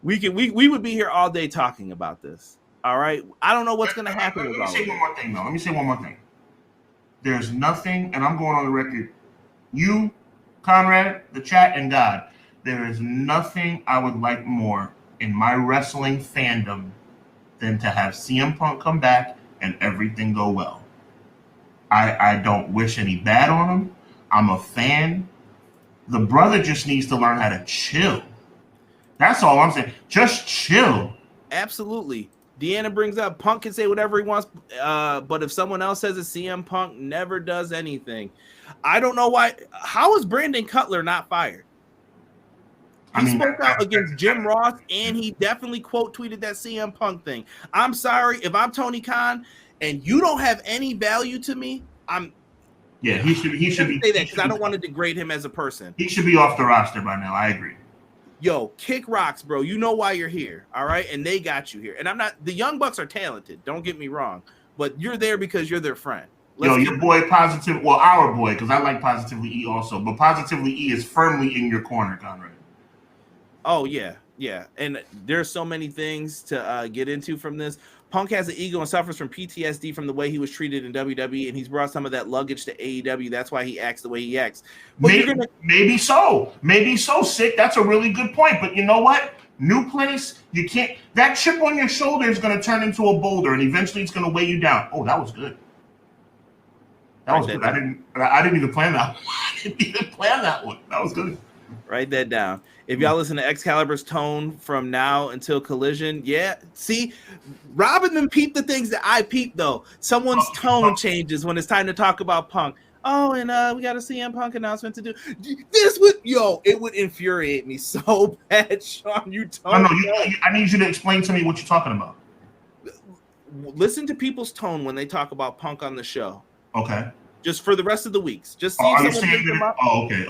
Speaker 3: We would be here all day talking about this. All right. I don't know what's going to happen.
Speaker 4: Let me say one more thing. There's nothing, and I'm going on the record. You, Conrad, the chat, and God, there is nothing I would like more in my wrestling fandom than to have CM Punk come back and everything go well. I don't wish any bad on him. I'm a fan. The brother just needs to learn how to chill. That's all I'm saying. Just chill.
Speaker 3: Absolutely. Deanna brings up Punk can say whatever he wants, but if someone else says it, CM Punk never does anything. I don't know why. How is Brandon Cutler not fired? He spoke out against Jim Ross, and he definitely quote tweeted that CM Punk thing. I'm sorry if I'm Tony Khan and you don't have any value to me.
Speaker 4: He should be
Speaker 3: say that because I don't want to degrade him as a person.
Speaker 4: He should be off the roster by now. I agree.
Speaker 3: Yo, kick rocks, bro. You know why you're here, all right? And they got you here. And I'm not. The Young Bucks are talented. Don't get me wrong, but you're there because you're their friend.
Speaker 4: Your boy Positive. Well, our boy, because I like Positively E also, but Positively E is firmly in your corner, Conrad.
Speaker 3: Oh, yeah. And there's so many things to get into from this. Punk has an ego and suffers from PTSD from the way he was treated in WWE, and he's brought some of that luggage to AEW. That's why he acts the way he acts. But
Speaker 4: maybe so. Sick. That's a really good point. But you know what? New place, you can't. That chip on your shoulder is going to turn into a boulder, and eventually it's going to weigh you down. Oh, that was good. That was good. I didn't even plan that. That was good.
Speaker 3: Write that down. If y'all listen to Excalibur's tone from now until Collision, see, Robin them peep the things that I peep, though. Someone's tone changes when it's time to talk about Punk. Oh, and we got a CM Punk announcement to do. This it would infuriate me so bad, Sean.
Speaker 4: I need you to explain to me what you're talking about.
Speaker 3: Listen to people's tone when they talk about Punk on the show.
Speaker 4: Okay.
Speaker 3: Just for the rest of the weeks. Just see if someone picks them up.
Speaker 4: Okay.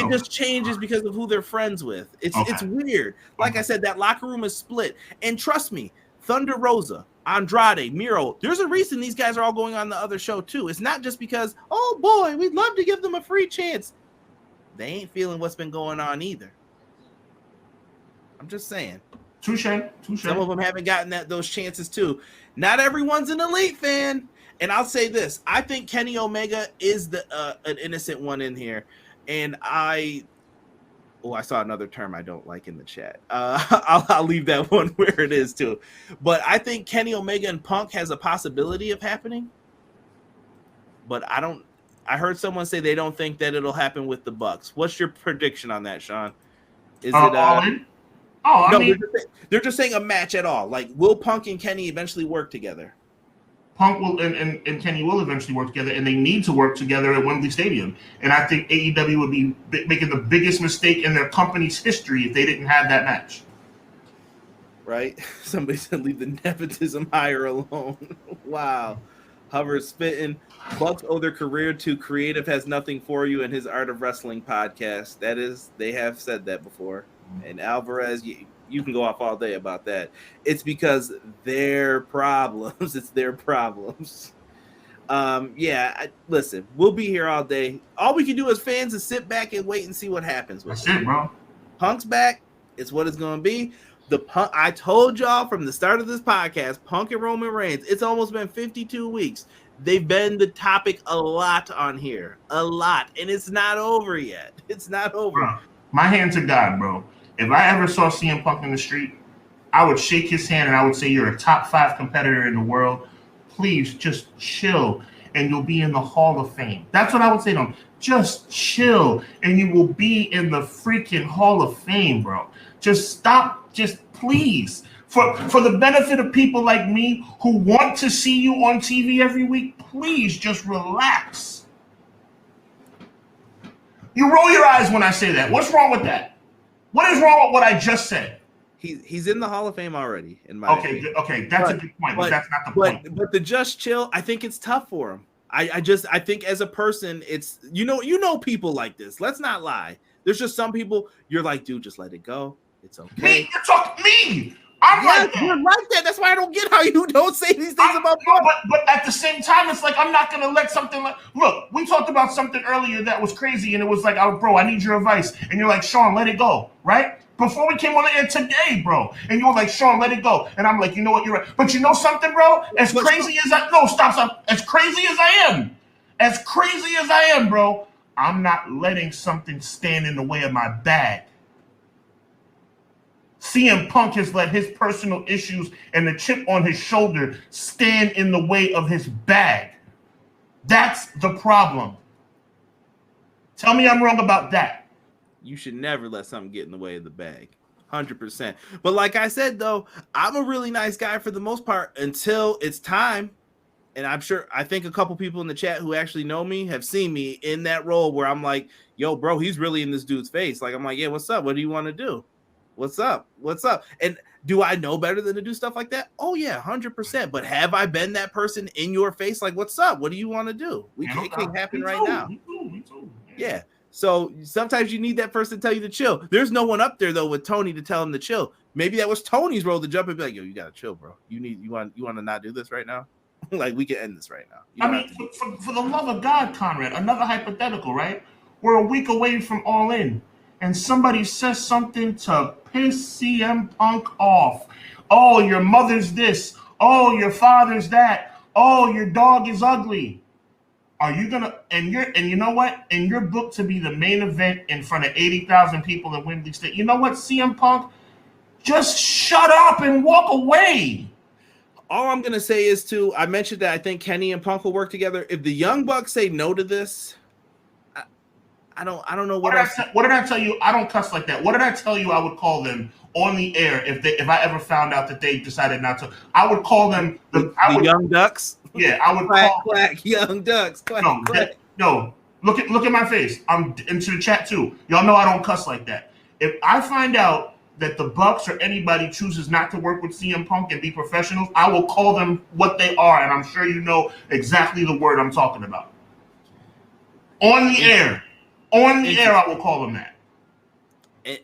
Speaker 3: It just changes because of who they're friends with. It's weird. Like I said, that locker room is split. And trust me, Thunder Rosa, Andrade, Miro, there's a reason these guys are all going on the other show too. It's not just because, oh boy, we'd love to give them a free chance. They ain't feeling what's been going on either. I'm just saying.
Speaker 4: Touche.
Speaker 3: Some of them haven't gotten those chances too. Not everyone's an Elite fan. And I'll say this: I think Kenny Omega is an innocent one in here, and I saw another term I don't like in the chat. I'll leave that one where it is too. But I think Kenny Omega and Punk has a possibility of happening, but I don't. I heard someone say they don't think that it'll happen with the Bucks. What's your prediction on that, Sean? Is it
Speaker 4: all in?
Speaker 3: They're just saying a match at all. Like, will Punk and Kenny eventually work together?
Speaker 4: Punk will and Kenny will eventually work together, and they need to work together at Wembley Stadium. And I think AEW would be making the biggest mistake in their company's history if they didn't have that match.
Speaker 3: Right? Somebody said leave the nepotism hire alone. Wow. Hubbard spitting. Bucks owe their career to Creative Has Nothing For You and his Art of Wrestling podcast. That is, they have said that before. And Alvarez, you can go off all day about that. It's because their problems. It's their problems. Listen, we'll be here all day. All we can do as fans is sit back and wait and see what happens.
Speaker 4: That's it, bro.
Speaker 3: Punk's back. It's what it's going to be. I told y'all from the start of this podcast, Punk and Roman Reigns, it's almost been 52 weeks. They've been the topic a lot on here. A lot. And it's not over yet. It's not over.
Speaker 4: Bro, my hand to God, bro. If I ever saw CM Punk in the street, I would shake his hand and I would say, you're a top 5 competitor in the world. Please just chill and you'll be in the Hall of Fame. That's what I would say to him. Just chill and you will be in the freaking Hall of Fame, bro. Just stop. Just please. For the benefit of people like me who want to see you on TV every week, please just relax. You roll your eyes when I say that. What's wrong with that? What is wrong with what I just said?
Speaker 3: He's in the Hall of Fame already, in my opinion.
Speaker 4: Okay, that's a good point, but that's not the point.
Speaker 3: But the just chill, I think it's tough for him. I think as a person, it's you know people like this. Let's not lie. There's just some people you're like, dude, just let it go. It's okay.
Speaker 4: Me, you're talking me. I'm like that.
Speaker 3: You're like that. That's why I don't get how you don't say these things about
Speaker 4: no, but at the same time, it's like I'm not gonna let something like look. We talked about something earlier that was crazy, and it was like, oh, bro, I need your advice, and you're like, Sean, let it go, right? Before we came on the air today, bro, and you were like, Sean, let it go, and I'm like, you know what, you're right. But you know something, bro? As crazy as I am, bro, I'm not letting something stand in the way of my bag. CM Punk has let his personal issues and the chip on his shoulder stand in the way of his bag. That's the problem. Tell me I'm wrong about that.
Speaker 3: You should never let something get in the way of the bag. 100%. But like I said, though, I'm a really nice guy for the most part until it's time. And I think a couple people in the chat who actually know me have seen me in that role where I'm like, yo, bro, he's really in this dude's face. Like, I'm like, yeah, what's up? What do you want to do? What's up? And do I know better than to do stuff like that? Oh, yeah, 100%. But have I been that person in your face? Like, what's up? What do you want to do? It can happen right now.
Speaker 4: Me too.
Speaker 3: Yeah. So sometimes you need that person to tell you to chill. There's no one up there, though, with Tony to tell him to chill. Maybe that was Tony's role to jump and be like, yo, you got to chill, bro. You want to not do this right now? Like, we can end this right now.
Speaker 4: For the love of God, Conrad, another hypothetical, right? We're a week away from All In. And somebody says something to piss CM Punk off. Oh, your mother's this. Oh, your father's that. Oh, your dog is ugly. Are you gonna and you know what? In your book to be the main event in front of 80,000 people in Wembley State, you know what, CM Punk? Just shut up and walk away.
Speaker 3: All I'm gonna say is I mentioned that I think Kenny and Punk will work together. If the Young Bucks say no to this, I don't know what else.
Speaker 4: What did I tell you? I don't cuss like that. What did I tell you I would call them on the air if I ever found out that they decided not to? I would call them the
Speaker 3: Young Ducks.
Speaker 4: Yeah, I would
Speaker 3: quack, Young Ducks. Quack,
Speaker 4: no. Look at my face. I'm into the chat too. Y'all know I don't cuss like that. If I find out that the Bucks or anybody chooses not to work with CM Punk and be professionals, I will call them what they are, and I'm sure you know exactly the word I'm talking about. On the air. On the air, I will call them that.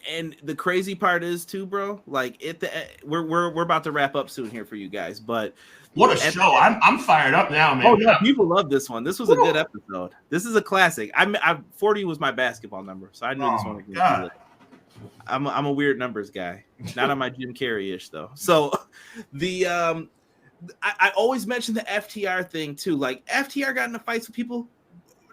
Speaker 3: And the crazy part is too, bro. Like we're about to wrap up soon here for you guys, but
Speaker 4: what a show! I'm fired up now, man.
Speaker 3: Oh yeah, people love this one. This was a good episode. This is a classic. 40 was my basketball number, so I knew this one was gonna be lit. I'm a weird numbers guy, not on my Jim Carrey-ish though. So I always mention the FTR thing too. Like FTR got into fights with people.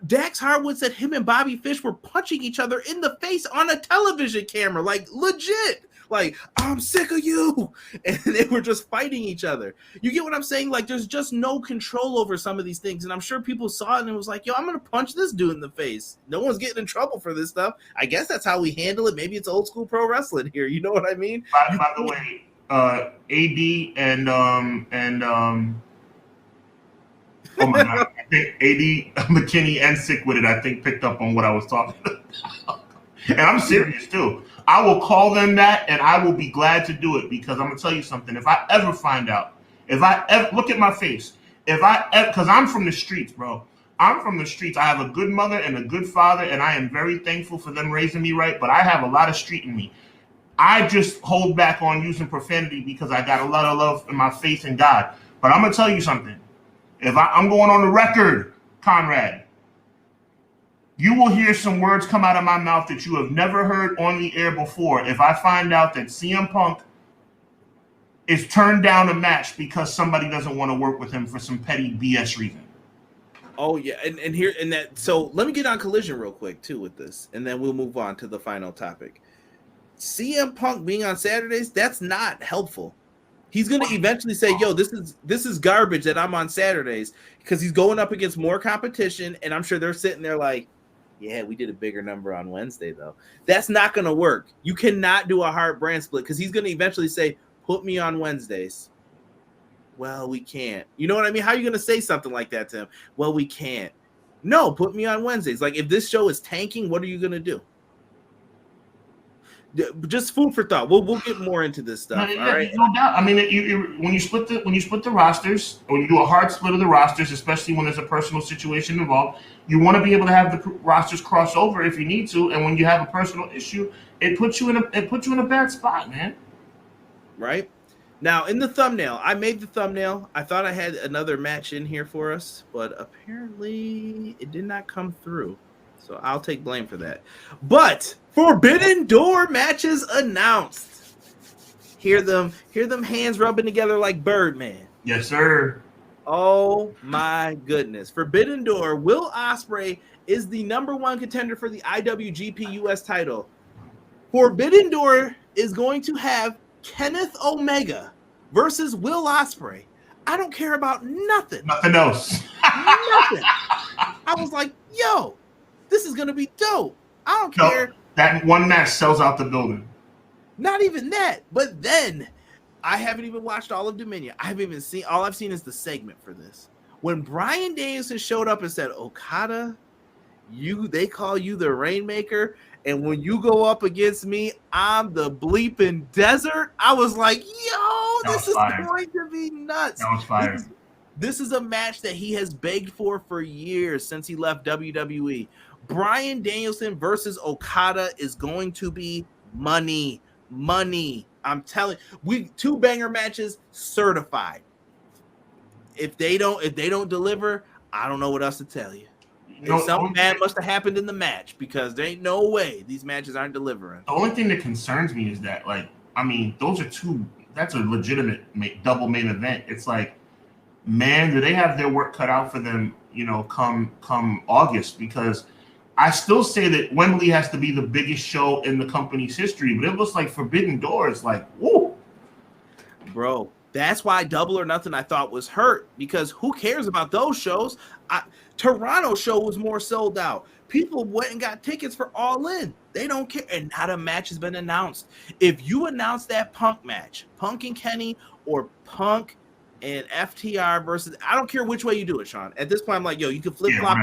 Speaker 3: Dax Harwood said him and Bobby Fish were punching each other in the face on a television camera, like legit. Like, I'm sick of you. And they were just fighting each other. You get what I'm saying? Like, there's just no control over some of these things. And I'm sure people saw it and it was like, yo, I'm going to punch this dude in the face. No one's getting in trouble for this stuff. I guess that's how we handle it. Maybe it's old school pro wrestling here. You know what I mean?
Speaker 4: By the way, AD and oh my God. I think AD, McKinney, and Sick with it, I think, picked up on what I was talking about. And I'm serious, too. I will call them that, and I will be glad to do it because I'm going to tell you something. If I ever find out, look at my face, Because I'm from the streets, bro. I'm from the streets. I have a good mother and a good father, and I am very thankful for them raising me right, but I have a lot of street in me. I just hold back on using profanity because I got a lot of love in my faith in God. But I'm going to tell you something. If I'm going on the record, Conrad, you will hear some words come out of my mouth that you have never heard on the air before if I find out that CM Punk is turned down a match because somebody doesn't want to work with him for some petty BS reason.
Speaker 3: Oh yeah, and that. So let me get on Collision real quick too with this, and then we'll move on to the final topic. CM Punk being on Saturdays, that's not helpful. He's going to eventually say, yo, this is garbage that I'm on Saturdays, because he's going up against more competition, and I'm sure they're sitting there like, yeah, we did a bigger number on Wednesday, though. That's not going to work. You cannot do a hard brand split, because he's going to eventually say, put me on Wednesdays. Well, we can't. You know what I mean? How are you going to say something like that to him? Well, we can't. No, put me on Wednesdays. Like, if this show is tanking, what are you going to do? Just food for thought. We'll get more into this stuff.
Speaker 4: No,
Speaker 3: all right.
Speaker 4: No doubt. I mean, when you split the rosters, when you do a hard split of the rosters, especially when there's a personal situation involved, you want to be able to have the rosters cross over if you need to. And when you have a personal issue, it puts you in a bad spot, man.
Speaker 3: Right. Now, in the thumbnail, I made the thumbnail. I thought I had another match in here for us, but apparently it did not come through. So I'll take blame for that. But Forbidden Door matches announced. Hear them hands rubbing together like Birdman.
Speaker 4: Yes, sir.
Speaker 3: Oh my goodness. Forbidden Door, Will Ospreay is the #1 contender for the IWGP US title. Forbidden Door is going to have Kenneth Omega versus Will Ospreay. I don't care about nothing.
Speaker 4: Nothing else.
Speaker 3: Nothing. I was like, yo, this is going to be dope. I don't care.
Speaker 4: That one match sells out the building.
Speaker 3: Not even that. But then, I haven't even watched all of Dominion. I haven't even seen, all I've seen is the segment for this. When Bryan Danielson showed up and said, Okada, they call you the Rainmaker, and when you go up against me, I'm the bleeping desert. I was like, yo, this is going to be nuts.
Speaker 4: That was fire.
Speaker 3: This is a match that he has begged for years since he left WWE. Bryan Danielson versus Okada is going to be money. I'm telling you, 2 banger matches certified. If they don't deliver, I don't know what else to tell you. Something bad must have happened in the match, because there ain't no way these matches aren't delivering.
Speaker 4: The only thing that concerns me is that, that's a legitimate double main event. It's like, man, do they have their work cut out for them, come August? Because I still say that Wembley has to be the biggest show in the company's history, but it looks like Forbidden Door is like, woo.
Speaker 3: Bro, that's why Double or Nothing I thought was hurt, because who cares about those shows? Toronto show was more sold out. People went and got tickets for All In. They don't care. And not a match has been announced. If you announce that Punk match, Punk and Kenny, or Punk and FTR versus, I don't care which way you do it, Sean. At this point, I'm like, yo, you can flip-flop.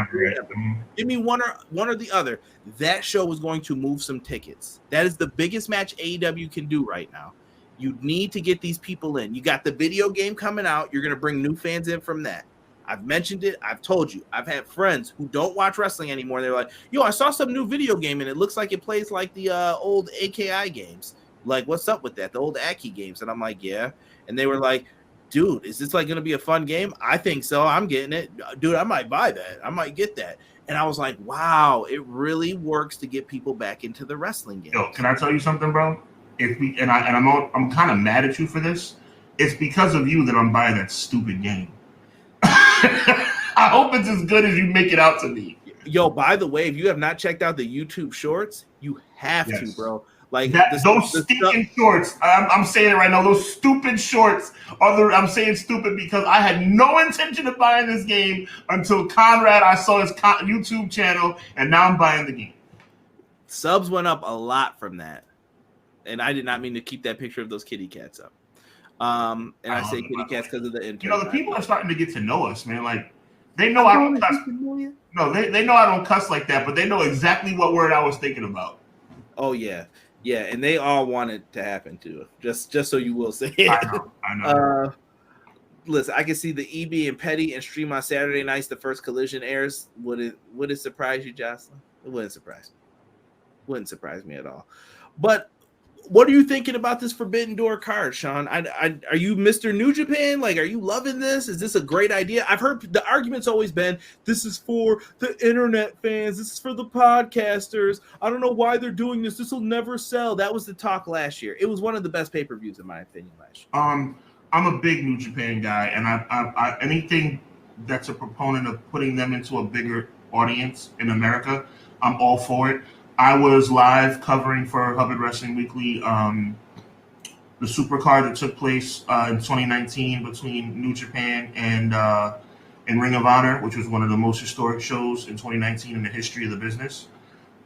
Speaker 3: Give me one or the other. That show is going to move some tickets. That is the biggest match AEW can do right now. You need to get these people in. You got the video game coming out. You're going to bring new fans in from that. I've mentioned it. I've told you. I've had friends who don't watch wrestling anymore. They're like, yo, I saw some new video game, and it looks like it plays like the old AKI games. Like, what's up with that? The old Aki games. And I'm like, yeah. And they were like, dude, is this like going to be a fun game? I think so. I'm getting it. Dude, I might buy that. I might get that. And I was like, wow, it really works to get people back into the wrestling game.
Speaker 4: Yo, can I tell you something, bro? I'm kind of mad at you for this. It's because of you that I'm buying that stupid game. I hope it's as good as you make it out to be.
Speaker 3: Yo, by the way, if you have not checked out the YouTube shorts, you have to, bro. Like
Speaker 4: those stinking shorts. I'm saying it right now. Those stupid shorts I'm saying stupid because I had no intention of buying this game until I saw his YouTube channel, and now I'm buying the game.
Speaker 3: Subs went up a lot from that, and I did not mean to keep that picture of those kitty cats up. And I say kitty cats because of the intern.
Speaker 4: The people are starting to get to know us, man. Like, they know I don't cuss. No, they know I don't cuss like that, but they know exactly what word I was thinking about.
Speaker 3: Oh yeah, and they all want it to happen too. Just so you will say it.
Speaker 4: I know.
Speaker 3: listen, I can see the EB and Petty and stream on Saturday nights. The first Collision airs. Would it surprise you, Jocelyn? It wouldn't surprise me. Wouldn't surprise me at all. But what are you thinking about this Forbidden Door card, Sean? Are you Mr. New Japan? Like, are you loving this? Is this a great idea? I've heard the argument's always been, this is for the internet fans. This is for the podcasters. I don't know why they're doing this. This will never sell. That was the talk last year. It was one of the best pay-per-views, in my opinion, last year.
Speaker 4: I'm a big New Japan guy, and I anything that's a proponent of putting them into a bigger audience in America, I'm all for it. I was live covering for Hubbard Wrestling Weekly the supercard that took place in 2019 between New Japan and Ring of Honor, which was one of the most historic shows in 2019 in the history of the business.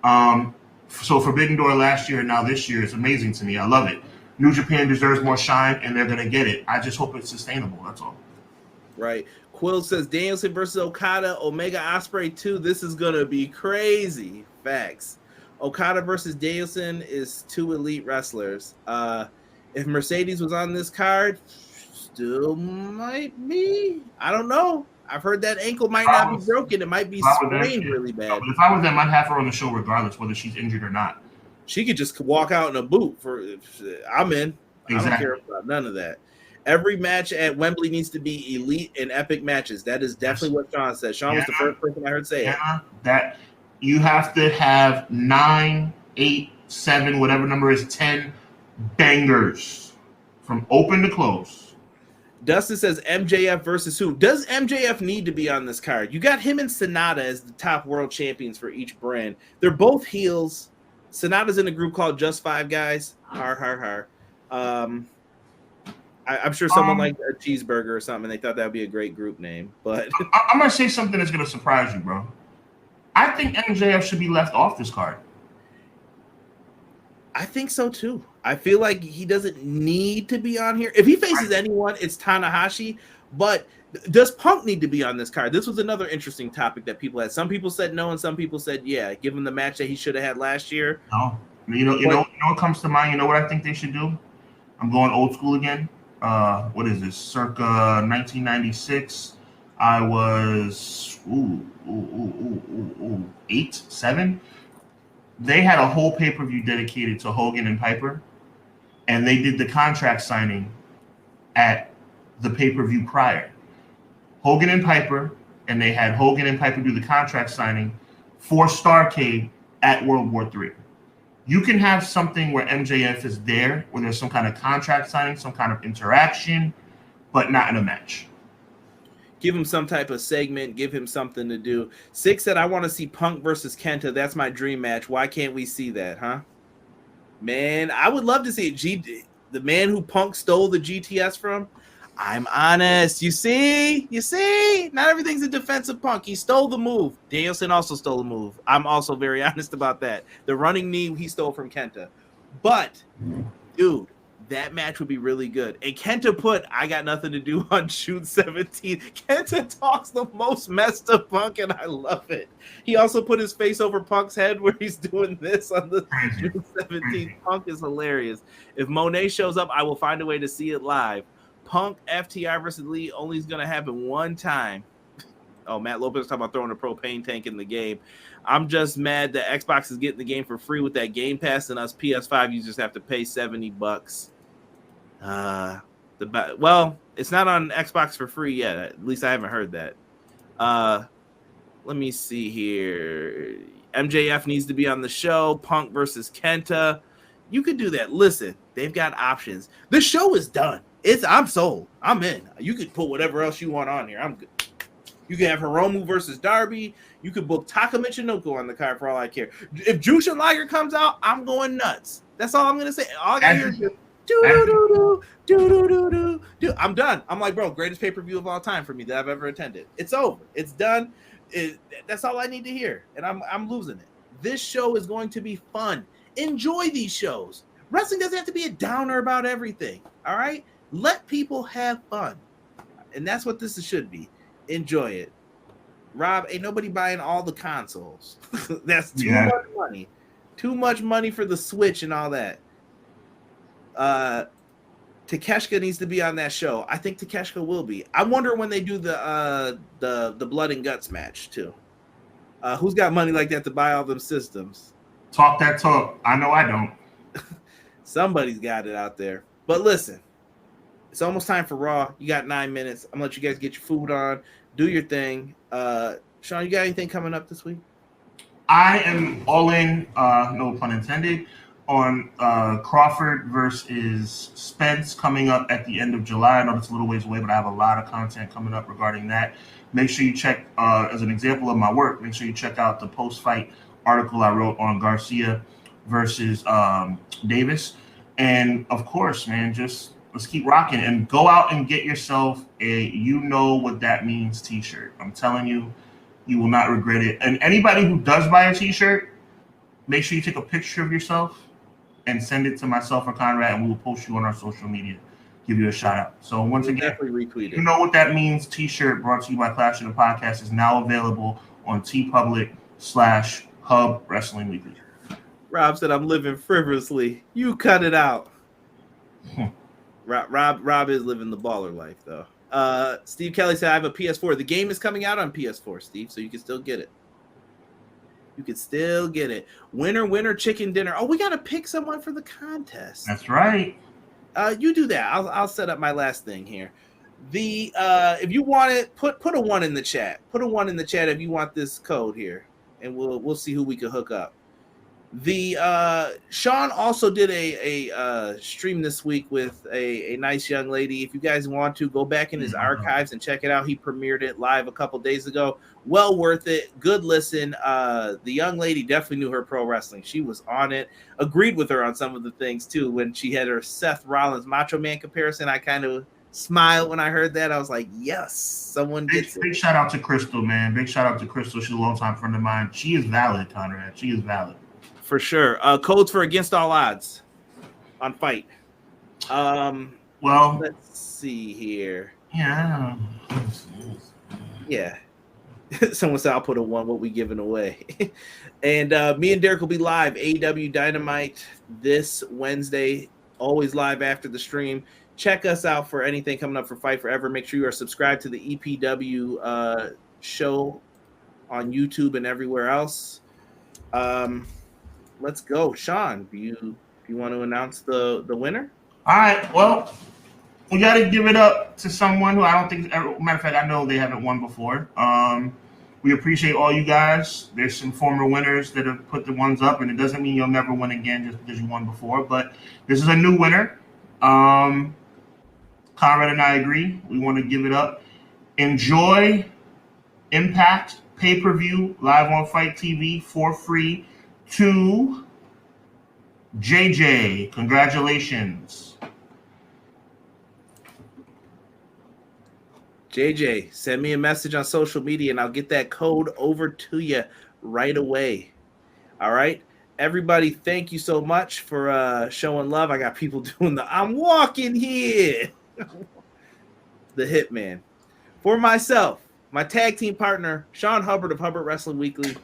Speaker 4: So Forbidden Door last year and now this year is amazing to me. I love it. New Japan deserves more shine, and they're going to get it. I just hope it's sustainable. That's all.
Speaker 3: Right. Quill says Danielson versus Okada, Omega Ospreay 2. This is going to be crazy. Facts. Okada versus Danielson is two elite wrestlers. If Mercedes was on this card, still might be. I don't know. I've heard that ankle might not be broken. It might be sprained really bad.
Speaker 4: No, but if I was them, I'd have her on the show regardless, whether she's injured or not.
Speaker 3: She could just walk out in a boot. I'm in. Exactly. I don't care about none of that. Every match at Wembley needs to be elite and epic matches. That is definitely what Sean said. Sean was the first person I heard say it.
Speaker 4: That you have to have 9, 8, 7, whatever number is 10 bangers from open to close.
Speaker 3: Dustin says MJF versus who? Does MJF need to be on this card? You got him and Sonata as the top world champions for each brand. They're both heels. Sonata's in a group called Just Five Guys. Har. I'm sure someone liked a cheeseburger or something. And they thought that would be a great group name. But
Speaker 4: I'm going to say something that's going to surprise you, bro. I think MJF should be left off this card.
Speaker 3: I think so too. I feel like he doesn't need to be on here. If he faces anyone, it's Tanahashi. But does Punk need to be on this card? This was another interesting topic that people had. Some people said no, and some people said yeah. Give him the match that he should have had last year.
Speaker 4: No, you know what comes to mind. You know what I think they should do? I'm going old school again. What is this? Circa 1996. I was 8, 7. They had a whole pay-per-view dedicated to Hogan and Piper, and they did the contract signing at the pay-per-view prior. Hogan and Piper, and they had Hogan and Piper do the contract signing for Starrcade at World War III. You can have something where MJF is there, where there's some kind of contract signing, some kind of interaction, but not in a match.
Speaker 3: Give him some type of segment. Give him something to do. 6 said, I want to see Punk versus Kenta. That's my dream match. Why can't we see that, huh? Man, I would love to see it. The man who Punk stole the GTS from. I'm honest. You see? Not everything's a defense of Punk. He stole the move. Danielson also stole the move. I'm also very honest about that. The running knee he stole from Kenta. But, dude, that match would be really good. And Kenta put I got nothing to do on June 17th. Kenta talks the most messed up Punk, and I love it. He also put his face over Punk's head where he's doing this on the June 17th. Punk is hilarious. If Monet shows up, I will find a way to see it live. Punk FTR versus Lee only is going to happen one time. Oh, Matt Lopez talking about throwing a propane tank in the game. I'm just mad that Xbox is getting the game for free with that Game Pass, and us PS5 users have to pay $70. Well, it's not on Xbox for free yet. At least I haven't heard that. Let me see here. MJF needs to be on the show. Punk versus Kenta. You could do that. Listen, they've got options. The show is done. I'm sold. I'm in. You could put whatever else you want on here. I'm good. You can have Hiromu versus Darby. You could book Taka Michinoku on the card for all I care. If Jushin Liger comes out, I'm going nuts. That's all I'm going to say. All I got here is do. I'm done. I'm like, bro, greatest pay-per-view of all time for me that I've ever attended. It's over. It's done. That's all I need to hear. And I'm losing it. This show is going to be fun. Enjoy these shows. Wrestling doesn't have to be a downer about everything. All right? Let people have fun. And that's what this should be. Enjoy it. Rob, ain't nobody buying all the consoles. That's too much money. Too much money for the Switch and all that. Takeshita needs to be on that show. I think Takeshita will be. I wonder when they do the blood and guts match too. Who's got money like that to buy all them systems?
Speaker 4: Talk that talk. I know I don't.
Speaker 3: Somebody's got it out there. But listen, it's almost time for Raw. You got 9 minutes. I'm gonna let you guys get your food on, do your thing. Sean, you got anything coming up this week?
Speaker 4: I am all in, no pun intended, on Crawford versus Spence coming up at the end of July. I know it's a little ways away, but I have a lot of content coming up regarding that. Make sure you check, as an example of my work, make sure you check out the post-fight article I wrote on Garcia versus Davis. And, of course, man, just let's keep rocking. And go out and get yourself a You Know What That Means t-shirt. I'm telling you, you will not regret it. And anybody who does buy a t-shirt, make sure you take a picture of yourself and send it to myself or Conrad, and we will post you on our social media, give you a shout out. So once again,
Speaker 3: definitely retweet it.
Speaker 4: You Know What That Means t-shirt brought to you by Clash of the Podcast is now available on tpublic/Hub Wrestling Weekly.
Speaker 3: Rob said, I'm living frivolously. You cut it out. Rob is living the baller life, though. Steve Kelly said, I have a PS4. The game is coming out on PS4, Steve, so you can still get it. You can still get it. Winner, chicken dinner. Oh, we got to pick someone for the contest.
Speaker 4: That's right.
Speaker 3: You do that. I'll set up my last thing here. If you want it, put a 1 in the chat. Put a 1 in the chat if you want this code here, and we'll see who we can hook up. Sean also did a stream this week with a nice young lady. If you guys want to go back in his archives and check it out, he premiered it live a couple days ago. Well worth it. Good listen. The young lady definitely knew her pro wrestling. She was on it. Agreed with her on some of the things too. When she had her Seth Rollins Macho Man comparison, I kind of smiled when I heard that. I was like, yes, someone gets it.
Speaker 4: Big shout out to Crystal, man. Big shout out to Crystal. She's a longtime friend of mine. She is valid, Conrad. She is valid.
Speaker 3: For sure. Codes for Against All Odds on Fight. Well, let's see here.
Speaker 4: Yeah.
Speaker 3: Yeah. Someone said I'll put a 1. What we giving away? And me and Derek will be live AEW Dynamite this Wednesday. Always live after the stream. Check us out for anything coming up for Fight Forever. Make sure you are subscribed to the EPW show on YouTube and everywhere else. Let's go, Sean. Do you want to announce the winner?
Speaker 4: All right. Well, we got to give it up to someone who I don't think. Matter of fact, I know they haven't won before. We appreciate all you guys. There's some former winners that have put the ones up, and it doesn't mean you'll never win again just because you won before. But this is a new winner. Conrad and I agree. We want to give it up. Enjoy Impact pay-per-view live on Fight TV for free. To JJ, congratulations.
Speaker 3: JJ, send me a message on social media and I'll get that code over to you right away. All right. Everybody, thank you so much for showing love. I got people doing the I'm walking here. The Hitman. For myself, my tag team partner, Sean Hubbard of Hubbard Wrestling Weekly.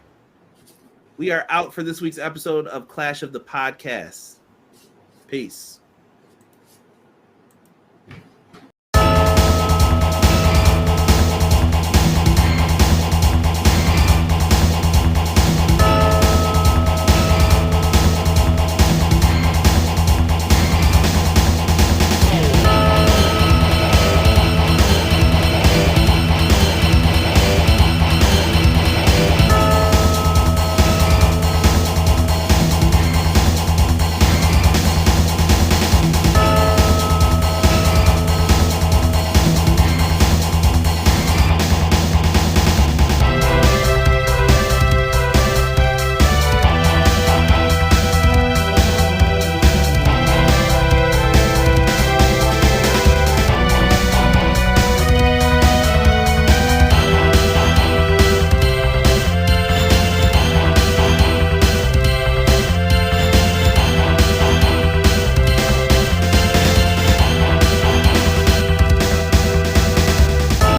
Speaker 3: We are out for this week's episode of Clash of the Podcast. Peace.